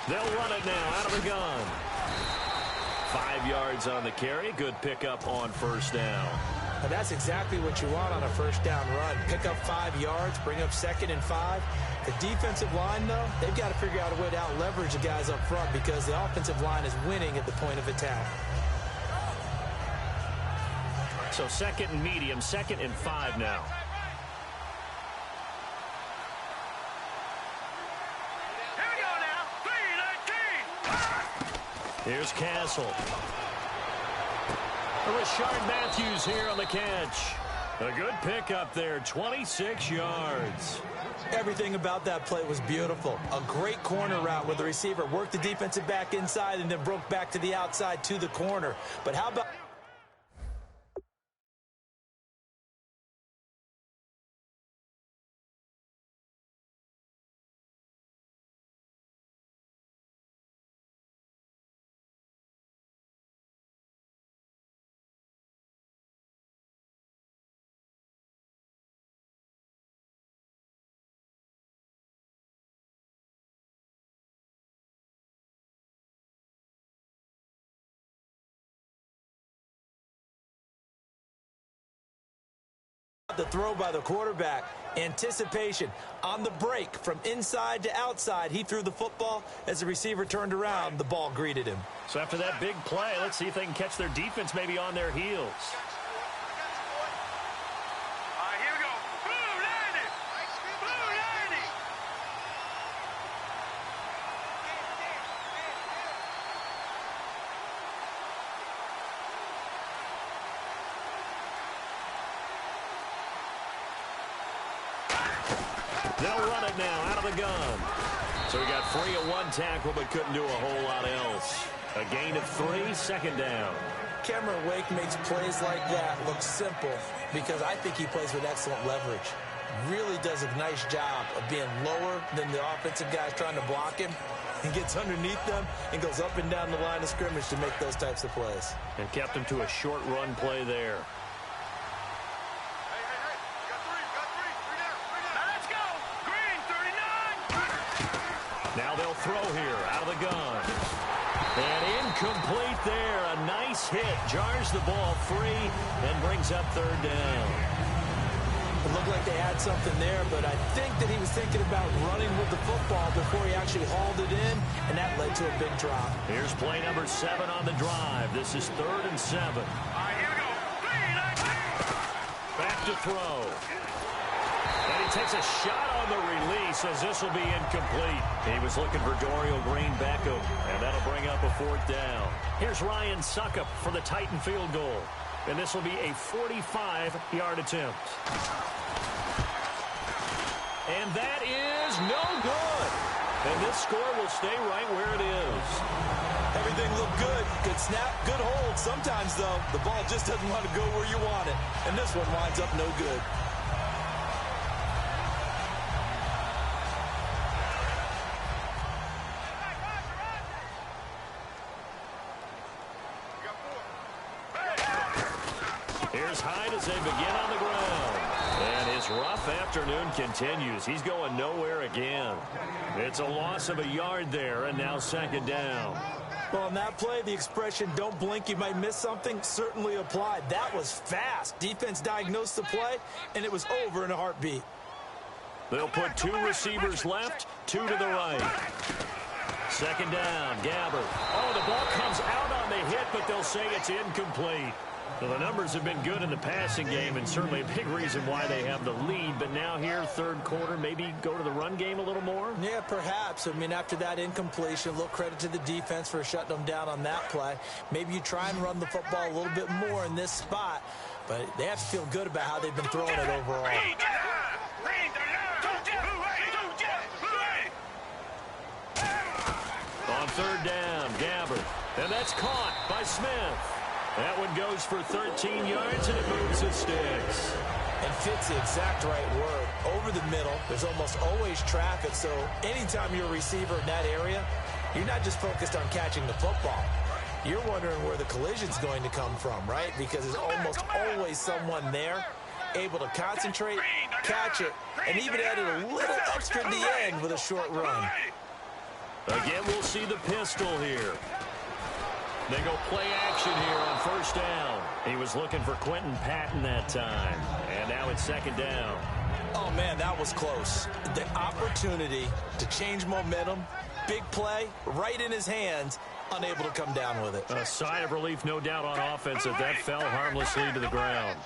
They'll run it now out of the gun. 5 yards on the carry. Good pickup on first down. And that's exactly what you want on a first down run. Pick up 5 yards, bring up 2nd and 5. The defensive line, though, they've got to figure out a way to out-leverage the guys up front because the offensive line is winning at the point of attack. So 2nd and medium, 2nd and 5 now. Here we go now. 3-19. Here's Castle. Rashard Matthews here on the catch. A good pickup there, 26 yards. Everything about that play was beautiful. A great corner route where the receiver worked the defensive back inside and then broke back to the outside to the corner. But how about... the throw by the quarterback, anticipation on the break from inside to outside. He threw the football. As the receiver turned around, the ball greeted him. So after that big play, let's see if they can catch their defense maybe on their heels. All right, here we go. Blue 90. Blue 90. They'll run it now out of the gun. So he got free of 1 tackle but couldn't do a whole lot else. A gain of 3, 2nd down. Cameron Wake makes plays like that look simple because I think he plays with excellent leverage. Really does a nice job of being lower than the offensive guys trying to block him and gets underneath them and goes up and down the line of scrimmage to make those types of plays. And kept him to a short run play there. Now they'll throw here out of the gun. And incomplete there. A nice hit. Jars the ball free and brings up 3rd down. It looked like they had something there, but I think that he was thinking about running with the football before he actually hauled it in, and that led to a big drop. Here's play number 7 on the drive. This is 3rd and 7. All right, here we go. 3-19. Back to throw. And he takes a shot on the release as this will be incomplete. He was looking for Dorial Green Beckham, and that'll bring up a 4th down. Here's Ryan Suckup for the Titan field goal. and this will be a 45-yard attempt. And that is no good. And this score will stay right where it is. Everything looked good. Good snap, good hold. Sometimes, though, the ball just doesn't want to go where you want it. And this one winds up no good. Here's Hyde as they begin on the ground. And his rough afternoon continues. He's going nowhere again. It's a loss of a yard there, and now second down. Well, on that play, the expression, don't blink, you might miss something, certainly applied. That was fast. Defense diagnosed the play, and it was over in a heartbeat. They'll put two receivers left, two to the right. Second down, Gabbert. Oh, the ball comes out on the hit, but they'll say it's incomplete. Well, the numbers have been good in the passing game, and certainly a big reason why they have the lead. But now here, third quarter, maybe go to the run game a little more? Yeah, perhaps. I mean, after that incompletion, a little credit to the defense for shutting them down on that play. Maybe you try and run the football a little bit more in this spot, but they have to feel good about how they've been throwing it overall. On third down, Gabbert. And that's caught by Smith. That one goes for 13 yards, and it moves the sticks. And fits the exact right word. Over the middle, there's almost always traffic, so anytime you're a receiver in that area, you're not just focused on catching the football. You're wondering where the collision's going to come from, right? Because there's almost always someone there able to concentrate, catch it, and even add it a little extra at the end with a short run. Again, we'll see the pistol here. They go play action here on first down. He was looking for Quentin Patton that time. And now it's second down. Oh, man, that was close. The opportunity to change momentum, big play, right in his hands, unable to come down with it. A sigh of relief, no doubt, on offense that fell harmlessly to the ground.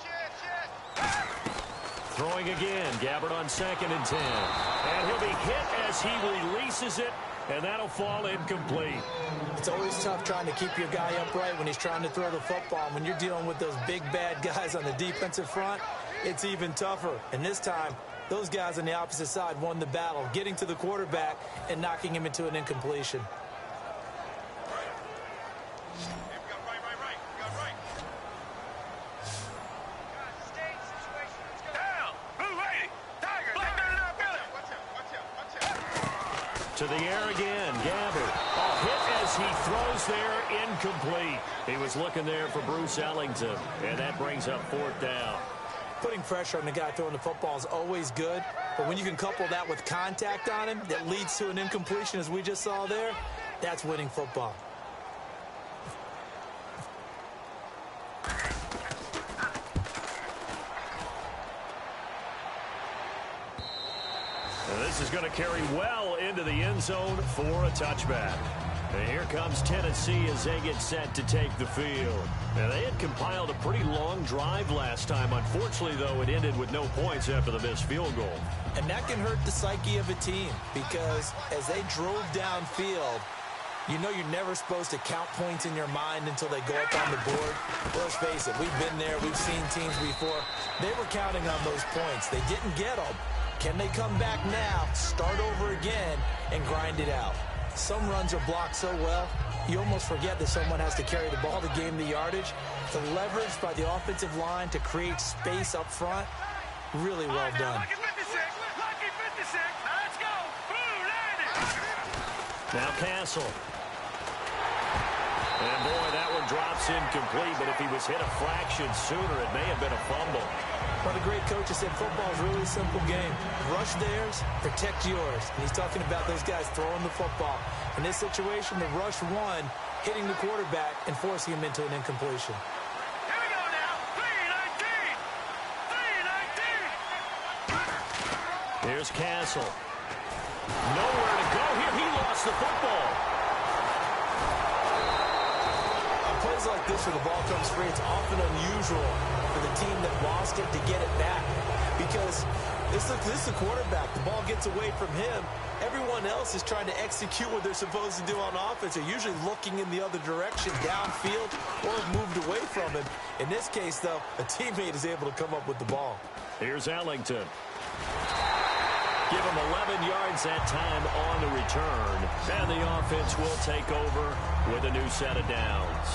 Throwing again, Gabbert on 2nd and 10. And he'll be hit as he releases it. And that'll fall incomplete. It's always tough trying to keep your guy upright when he's trying to throw the football. When you're dealing with those big, bad guys on the defensive front, it's even tougher. And this time, those guys on the opposite side won the battle, getting to the quarterback and knocking him into an incompletion. To the air again, Gabbert. A hit as he throws there, incomplete. He was looking there for Bruce Ellington, and that brings up fourth down. Putting pressure on the guy throwing the football is always good, but when you can couple that with contact on him that leads to an incompletion, as we just saw there, that's winning football. This is going to carry well into the end zone for a touchback. And here comes Tennessee as they get set to take the field. Now, they had compiled a pretty long drive last time. Unfortunately, though, it ended with no points after the missed field goal. And that can hurt the psyche of a team because as they drove downfield, you know you're never supposed to count points in your mind until they go up on the board. Let's face it, we've been there. We've seen teams before. They were counting on those points. They didn't get them. Can they come back now, start over again, and grind it out? Some runs are blocked so well, you almost forget that someone has to carry the ball to gain the yardage. The leverage by the offensive line to create space up front, really well done. Now Castle. And boy, that one drops incomplete, but if he was hit a fraction sooner, it may have been a fumble. One of the great coaches said football is really a simple game. Rush theirs, protect yours. And he's talking about those guys throwing the football. In this situation, the rush one, hitting the quarterback and forcing him into an incompletion. Here we go now. 3-19. Here's Castle. Nowhere to go here. He lost the football. On plays like this where the ball comes free, it's often unusual for the team that lost it to get it back. Because this is the quarterback. The ball gets away from him. everyone else is trying to execute what they're supposed to do on offense. They're usually looking in the other direction, downfield, or have moved away from him. In this case, though, a teammate is able to come up with the ball. Here's Ellington. Give him 11 yards that time on the return. And the offense will take over with a new set of downs.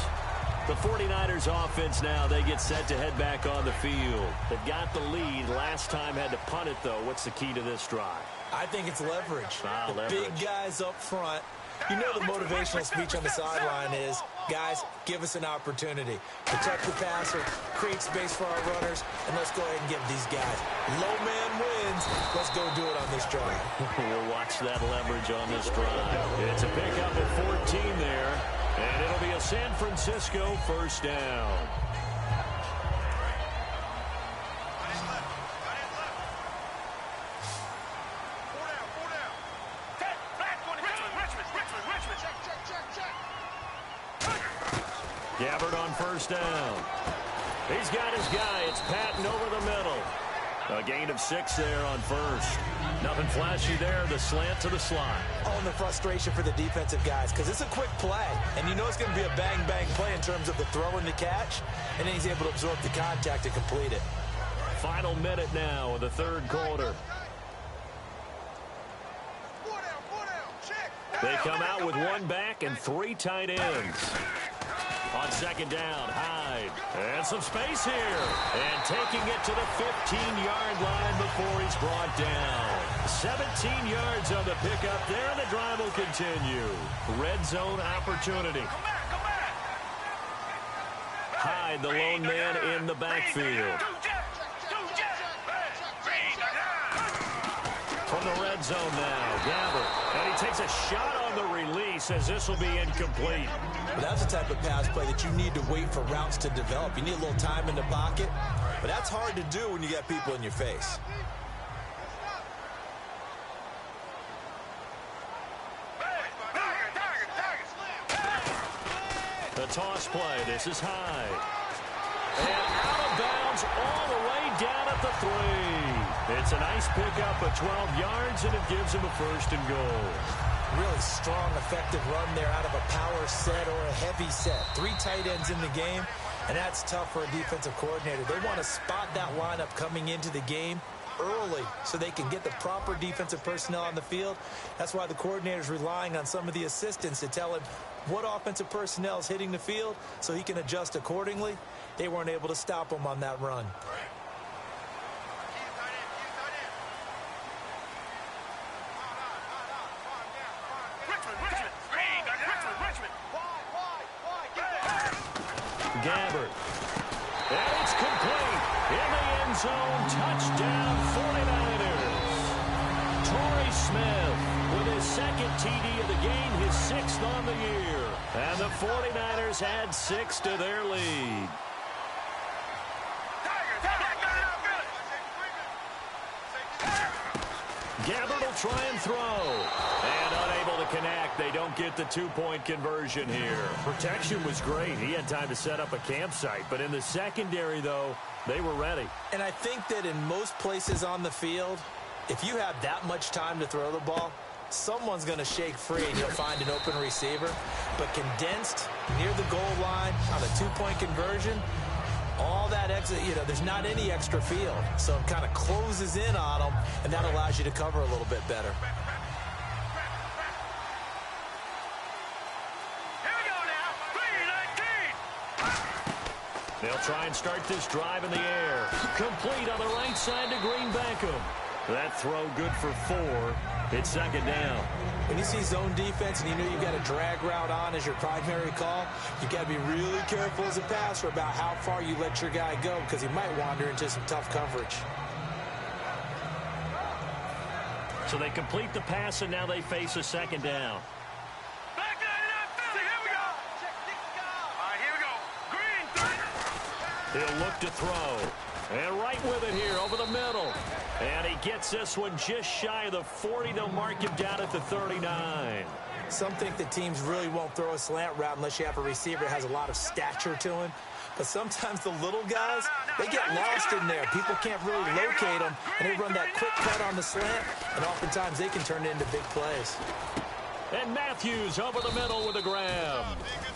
The 49ers offense now, they get set to head back on the field. They've got the lead. Last time had to punt it, though. What's the key to this drive? I think it's leverage. Leverage. Big guys up front. You know the motivational speech on the sideline is, guys, give us an opportunity. Protect the passer, create space for our runners, and let's go ahead and give these guys. Low man wins. Let's go do it on this drive. We'll watch that leverage on this drive. It's a pickup at 14 there, and it'll be a San Francisco first down. Gabbard on first down. He's got his guy. It's Patton over the middle. A gain of 6 there on first. Nothing flashy there. The slant to the slot. On the frustration for the defensive guys, because it's a quick play, and you know it's going to be a bang-bang play in terms of the throw and the catch, and then he's able to absorb the contact to complete it. Final minute now of the third quarter. They come out with one back and 3 tight ends. On second down, Hyde. And some space here. And taking it to the 15-yard line before he's brought down. 17 yards on the pickup there, and the drive will continue. Red zone opportunity. Hyde, the lone man in the backfield. From the red zone now, Gabbard. And he takes a shot on the release as this will be incomplete. But that's the type of pass play that you need to wait for routes to develop. You need a little time in the pocket, but that's hard to do when you got people in your face. The toss play. This is Hyde. And out of bounds all the way down at the 3. It's a nice pickup of 12 yards, and it gives him a first and goal. Really strong, effective run there out of a power set or a heavy set. 3 tight ends in the game, and that's tough for a defensive coordinator. They want to spot that lineup coming into the game early so they can get the proper defensive personnel on the field. That's why the coordinator is relying on some of the assistants to tell him what offensive personnel is hitting the field so he can adjust accordingly. They weren't able to stop him on that run. Gabbard. And it's complete. In the end zone. Touchdown 49ers. Torrey Smith with his second TD of the game, his 6th on the year. And the 49ers add 6 to their lead. Gabbard will try and throw. And unable to connect. They don't get the 2-point conversion here. Protection was great. He had time to set up a campsite. But in the secondary, though, they were ready. And I think that in most places on the field, if you have that much time to throw the ball, someone's going to shake free and you'll find an open receiver. But condensed near the goal line on a 2-point conversion, all that exit, there's not any extra field. So it kind of closes in on them, and that allows you to cover a little bit better. Here we go now. 3-19. They'll try and start this drive in the air. Complete on the right side to Green Beckham. That throw good for 4. It's second down. When you see zone defense and you know you've got a drag route on as your primary call, you've got to be really careful as a passer about how far you let your guy go because he might wander into some tough coverage. So they complete the pass, and now they face a second down. Back line it up, Philly. Here we go. All right, here we go. Green 30. He'll look to throw. And right with it here over the middle. And he gets this one just shy of the 40. They'll mark him down at the 39. Some think that teams really won't throw a slant route unless you have a receiver that has a lot of stature to him. but sometimes the little guys, they get lost in there. People can't really locate them, and they run that quick cut on the slant, and oftentimes they can turn it into big plays. And Matthews over the middle with a grab.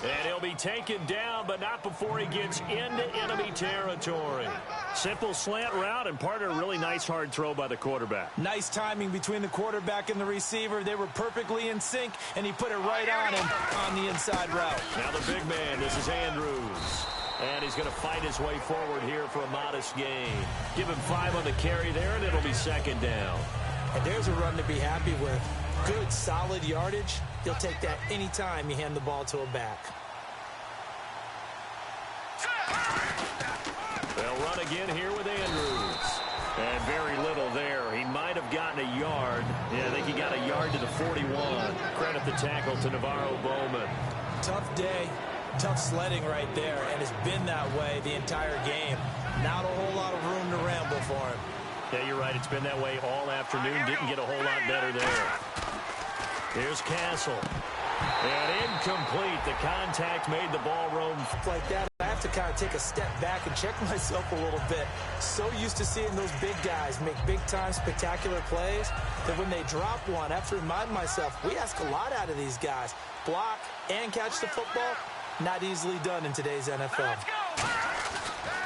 And he'll be taken down, but not before he gets into enemy territory. Simple slant route, and part of a really nice hard throw by the quarterback. Nice timing between the quarterback and the receiver. They were perfectly in sync, and he put it right on him on the inside route. Now the big man, this is Andrews. And he's going to fight his way forward here for a modest gain. Give him 5 on the carry there, and it'll be second down. And there's a run to be happy with. Good, solid yardage. You'll take that anytime you hand the ball to a back. They'll run again here with Andrews. And very little there. He might have gotten a yard. Yeah, I think he got a yard to the 41. Credit the tackle to Navarro Bowman. Tough day, tough sledding right there, and it's been that way the entire game. Not a whole lot of room to ramble for him. Yeah, you're right. It's been that way all afternoon. Didn't get a whole lot better there. Here's Castle. And incomplete. The contact made the ball roam. Like that, I have to kind of take a step back and check myself a little bit. So used to seeing those big guys make big-time spectacular plays that when they drop one, I have to remind myself, we ask a lot out of these guys. Block and catch the football, not easily done in today's NFL.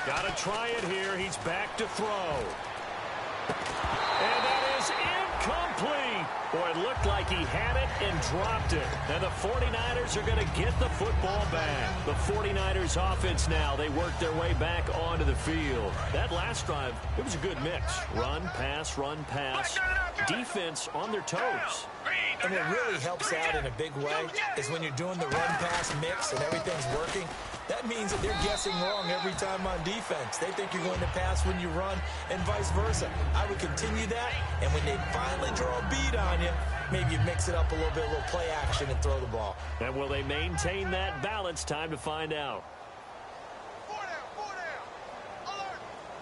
Got to try it here. He's back to throw. And that is incomplete. Boy, it looked like he had it and dropped it. And the 49ers are going to get the football back. The 49ers offense now, they work their way back onto the field. That last drive, it was a good mix. Run, pass, defense on their toes. And what really helps out in a big way is when you're doing the run-pass mix and everything's working, that means that they're guessing wrong every time on defense. They think you're going to pass when you run and vice versa. I would continue that, and when they finally draw a bead on you, maybe you mix it up a little bit, a little play action, and throw the ball. And will they maintain that balance? Time to find out.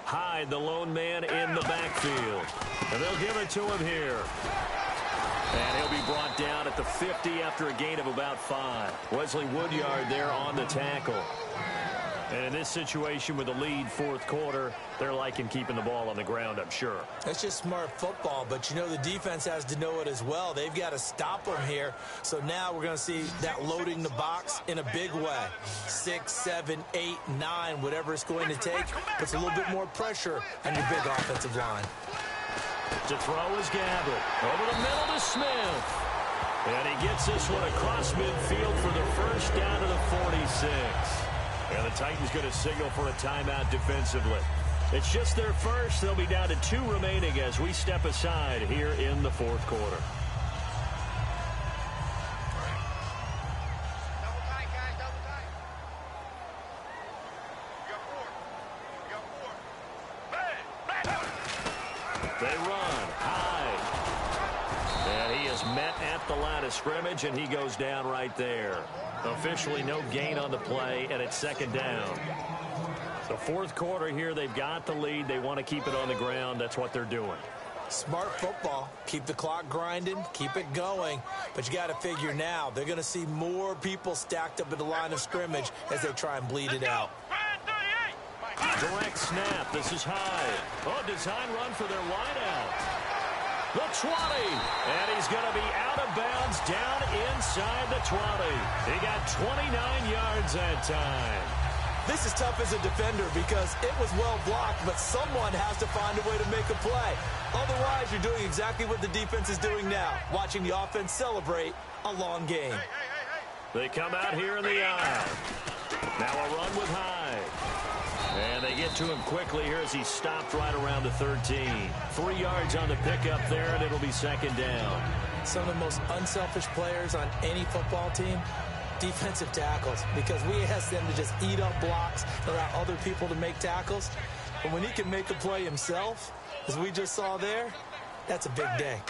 Hyde, the lone man in the backfield. And they'll give it to him here. And he'll be brought down at the 50 after a gain of about 5. Wesley Woodyard there on the tackle. And in this situation with the lead fourth quarter, they're liking keeping the ball on the ground, I'm sure. That's just smart football, but you know the defense has to know it as well. They've got to stop them here. So now we're going to see that loading the box in a big way. 6, 7, 8, 9, whatever it's going to take, puts a little bit more pressure on your big offensive line. To throw is Gabbert. Over the middle to Smith. And he gets this one across midfield for the first down to the 46. And the Titans going to signal for a timeout defensively. It's just their first. They'll be down to 2 remaining as we step aside here in the fourth quarter. They run. Hyde. And he is met at the line of scrimmage, and he goes down right there. Officially no gain on the play, and it's second down. The fourth quarter here, they've got the lead. They want to keep it on the ground. That's what they're doing. Smart football. Keep the clock grinding. Keep it going. But you got to figure now, they're going to see more people stacked up at the line of scrimmage as they try and bleed it out. Direct snap. This is Hyde. Oh, design run for their wideout. The 20. And he's going to be out of bounds down inside the 20. He got 29 yards that time. This is tough as a defender because it was well blocked, but someone has to find a way to make a play. Otherwise, you're doing exactly what the defense is doing now, watching the offense celebrate a long game. They come out here in the aisle. Now a run with Hyde. And they get to him quickly here as he stopped right around the 13. 3 yards on the pickup there, and it'll be second down. Some of the most unselfish players on any football team, defensive tackles, because we ask them to just eat up blocks, allow other people to make tackles. But when he can make a play himself, as we just saw there, that's a big day.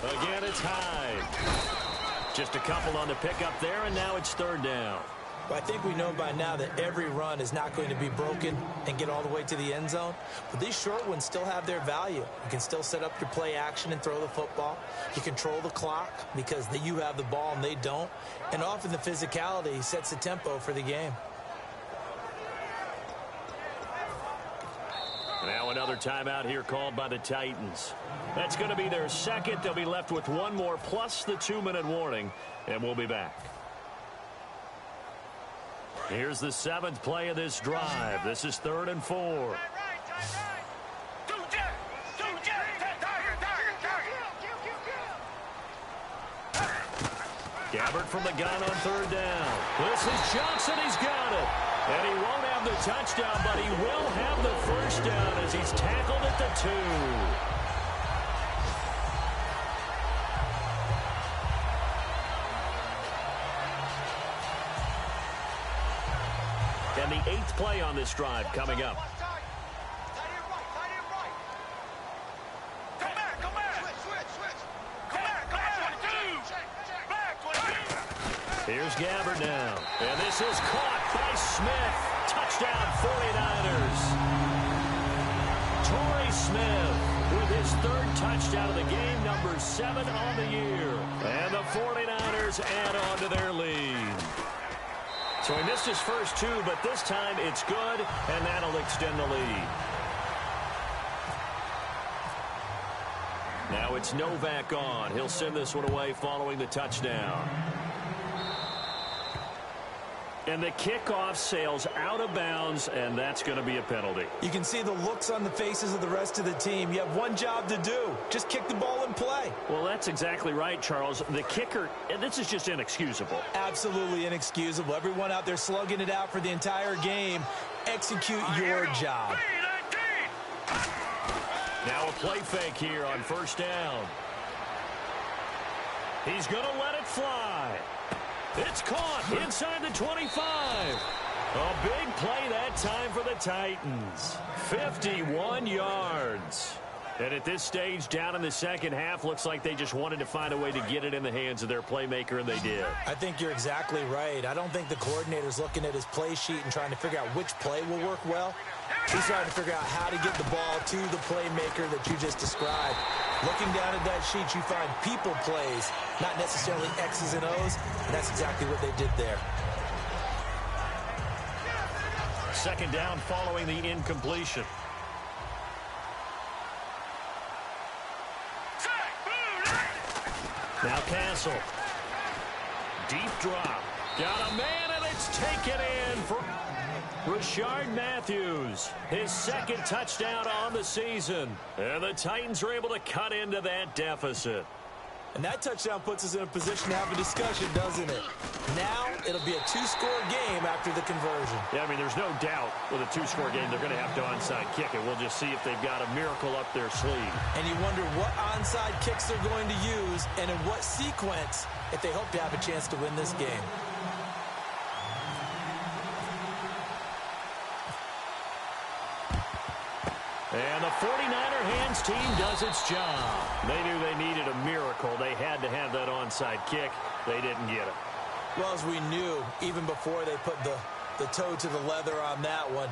Again, it's Hyde. Just a couple on the pickup there, and now it's third down. But I think we know by now that every run is not going to be broken and get all the way to the end zone. But these short ones still have their value. You can still set up your play action and throw the football. You control the clock because you have the ball and they don't. And often the physicality sets the tempo for the game. Now another timeout here called by the Titans. That's going to be their second. They'll be left with one more plus the 2-minute warning, and we'll be back. Here's the 7th play of this drive. This is 3rd and 4. Gabbert from the gun on 3rd down. This is Johnson. He's got it. And he won't have the touchdown, but he will have the first down as he's tackled at the 2. And the 8th play on this drive coming up. Here's Gabbert now. And this is caught by Smith. Touchdown 49ers. Torrey Smith with his 3rd touchdown of the game, number 7 on the year. And the 49ers add on to their lead. So he missed his first 2, but this time it's good, and that'll extend the lead. Now it's Novak on. He'll send this one away following the touchdown. And the kickoff sails out of bounds, and that's going to be a penalty. You can see the looks on the faces of the rest of the team. You have one job to do. Just kick the ball and play. Well, that's exactly right, Charles. The kicker, and this is just inexcusable. Absolutely inexcusable. Everyone out there slugging it out for the entire game. Execute your job. Now a play fake here on 1st down. He's going to let it fly. It's caught inside the 25. A big play that time for the Titans. 51 yards. And at this stage, down in the second half, looks like they just wanted to find a way to get it in the hands of their playmaker, and they did. I think you're exactly right. I don't think the coordinator's looking at his play sheet and trying to figure out which play will work well. He's trying to figure out how to get the ball to the playmaker that you just described. Looking down at that sheet, you find people plays, not necessarily X's and O's, and that's exactly what they did there. 2nd down following the incompletion. Now Castle. Deep drop. Got a man, and it's taken in for Rashard Matthews. His 2nd touchdown on the season. And the Titans are able to cut into that deficit. And that touchdown puts us in a position to have a discussion, doesn't it? Now it'll be a 2-score game after the conversion. Yeah, I mean, there's no doubt with a 2-score game they're going to have to onside kick it. We'll just see if they've got a miracle up their sleeve. And you wonder what onside kicks they're going to use and in what sequence if they hope to have a chance to win this game. And the 49er hands team does its job. They knew they needed a miracle. They had to have that onside kick. They didn't get it. Well, as we knew, even before they put the toe to the leather on that one,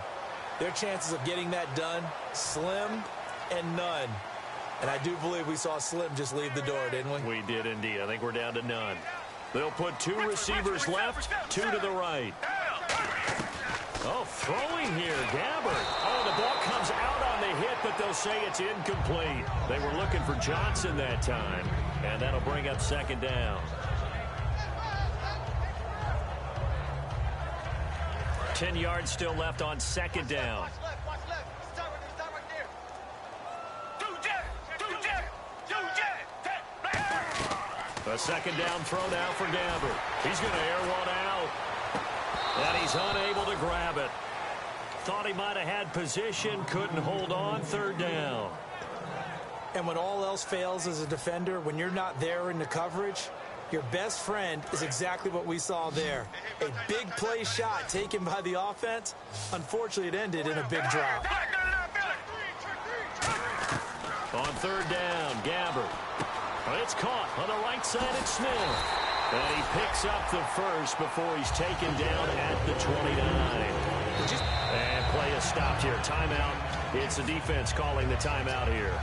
their chances of getting that done, slim and none. And I do believe we saw Slim just leave the door, didn't we? We did indeed. I think we're down to none. They'll put 2 receivers left, 2 to the right. Oh, throwing here, Gabbert. Oh, the ball comes out on the hit, but they'll say it's incomplete. They were looking for Johnson that time, and that'll bring up 2nd down. 10 yards still left on 2nd down. A 2nd down throw now for Gabbert. He's going to air one out. And he's unable to grab it. Thought he might have had position, couldn't hold on. 3rd down. And when all else fails as a defender, when you're not there in the coverage, your best friend is exactly what we saw there. A big play shot taken by the offense. Unfortunately, it ended in a big drop. On 3rd down, Gabbert. It's caught on the right side at Smith. And he picks up the first before he's taken down at the 29. And play is stopped here. Timeout. It's the defense calling the timeout here.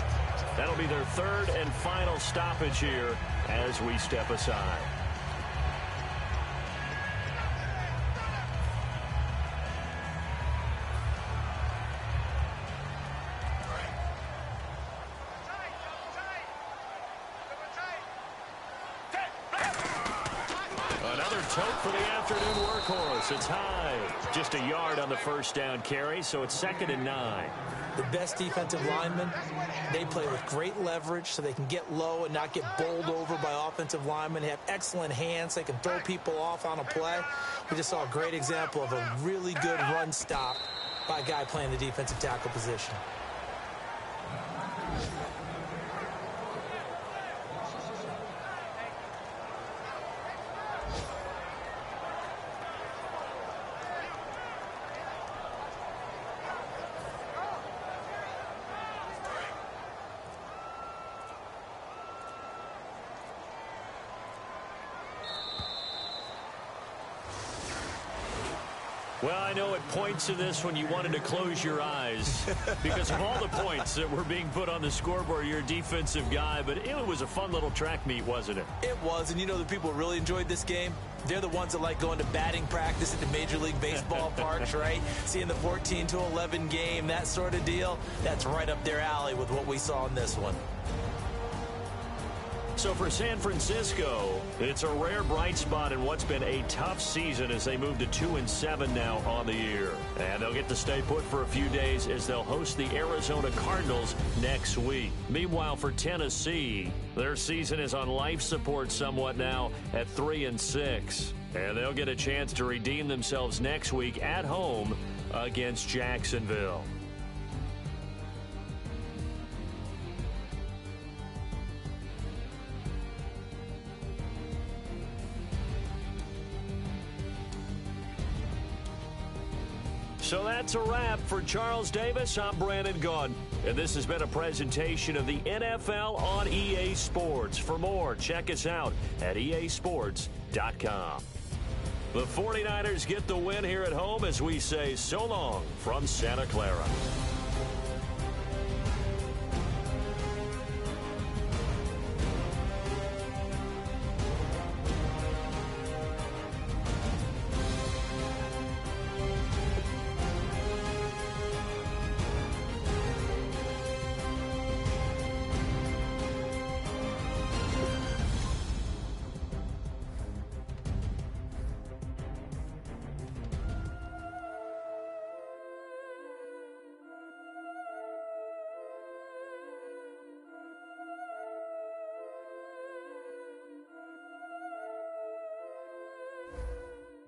That'll be their 3rd and final stoppage here as we step aside. tote for the afternoon workhorse. It's high. Just a yard on the first down carry, so it's 2nd and 9. The best defensive linemen, they play with great leverage so they can get low and not get bowled over by offensive linemen. They have excellent hands. They can throw people off on a play. We just saw a great example of a really good run stop by a guy playing the defensive tackle position. Well, I know it points to this when you wanted to close your eyes because of all the points that were being put on the scoreboard. You're a defensive guy, but it was a fun little track meet, wasn't it? It was, and you know the people who really enjoyed this game? They're the ones that like going to batting practice at the Major League Baseball parks, right? Seeing the 14-11 game, that sort of deal. That's right up their alley with what we saw in this one. So for San Francisco, it's a rare bright spot in what's been a tough season as they move to 2-7 now on the year. And they'll get to stay put for a few days as they'll host the Arizona Cardinals next week. Meanwhile, for Tennessee, their season is on life support somewhat now at 3-6. And they'll get a chance to redeem themselves next week at home against Jacksonville. So that's a wrap. For Charles Davis, I'm Brandon Gaudin. And this has been a presentation of the NFL on EA Sports. For more, check us out at easports.com. The 49ers get the win here at home as we say so long from Santa Clara.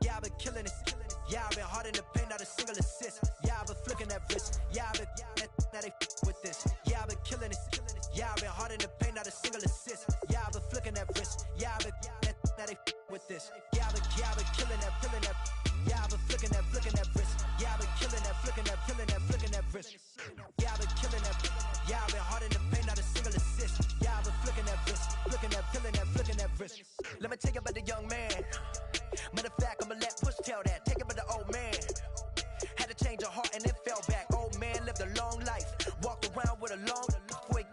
Yeah, I've been killing it. Yeah, I've been hard in the paint, not a single assist. Yeah, I've been flicking that wrist. Yeah, I've been now they with this. Yeah, I've been killing it. Yeah, I've been hard in the paint, not a single assist. Yeah, I've been flicking that wrist. Yeah, I've been now they with this. Yeah, I've been killing that. Yeah, I've been flicking that wrist. Yeah, I've been killing that, flicking that wrist. Yeah, I've been killing that. Yeah, I've been hard in the paint, not a single assist. Yeah, I've been flicking that wrist, flicking that wrist. Let me tell you about the young man. Matter of fact, I'ma let Push tell that. Take it by the old man. Had to change her heart and it fell back. Old man lived a long life. Walked around with a long quick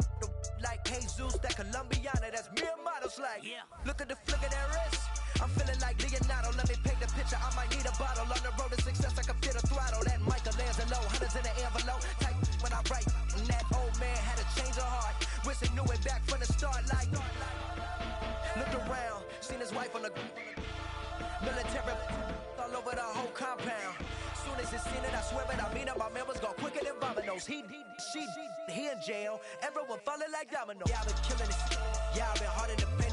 like Jesus, that Colombiana. That's mere models like. Yeah. Look at the flick of that wrist. I'm feeling like Leonardo. Let me paint the picture. I might need a bottle. On the road to success, I can fit a throttle. That Michelangelo, hundreds in the envelope. Type when I write. And that old man had to change her heart. Wish he knew it back from the start. Like, looked around, seen his wife on the military all over the whole compound. Soon as he seen it, I swear it, I mean it, my man was gone quicker than Vominos. He in jail, everyone falling like dominoes. Yeah, I've been killing it. Yeah, I've been hard in the paint.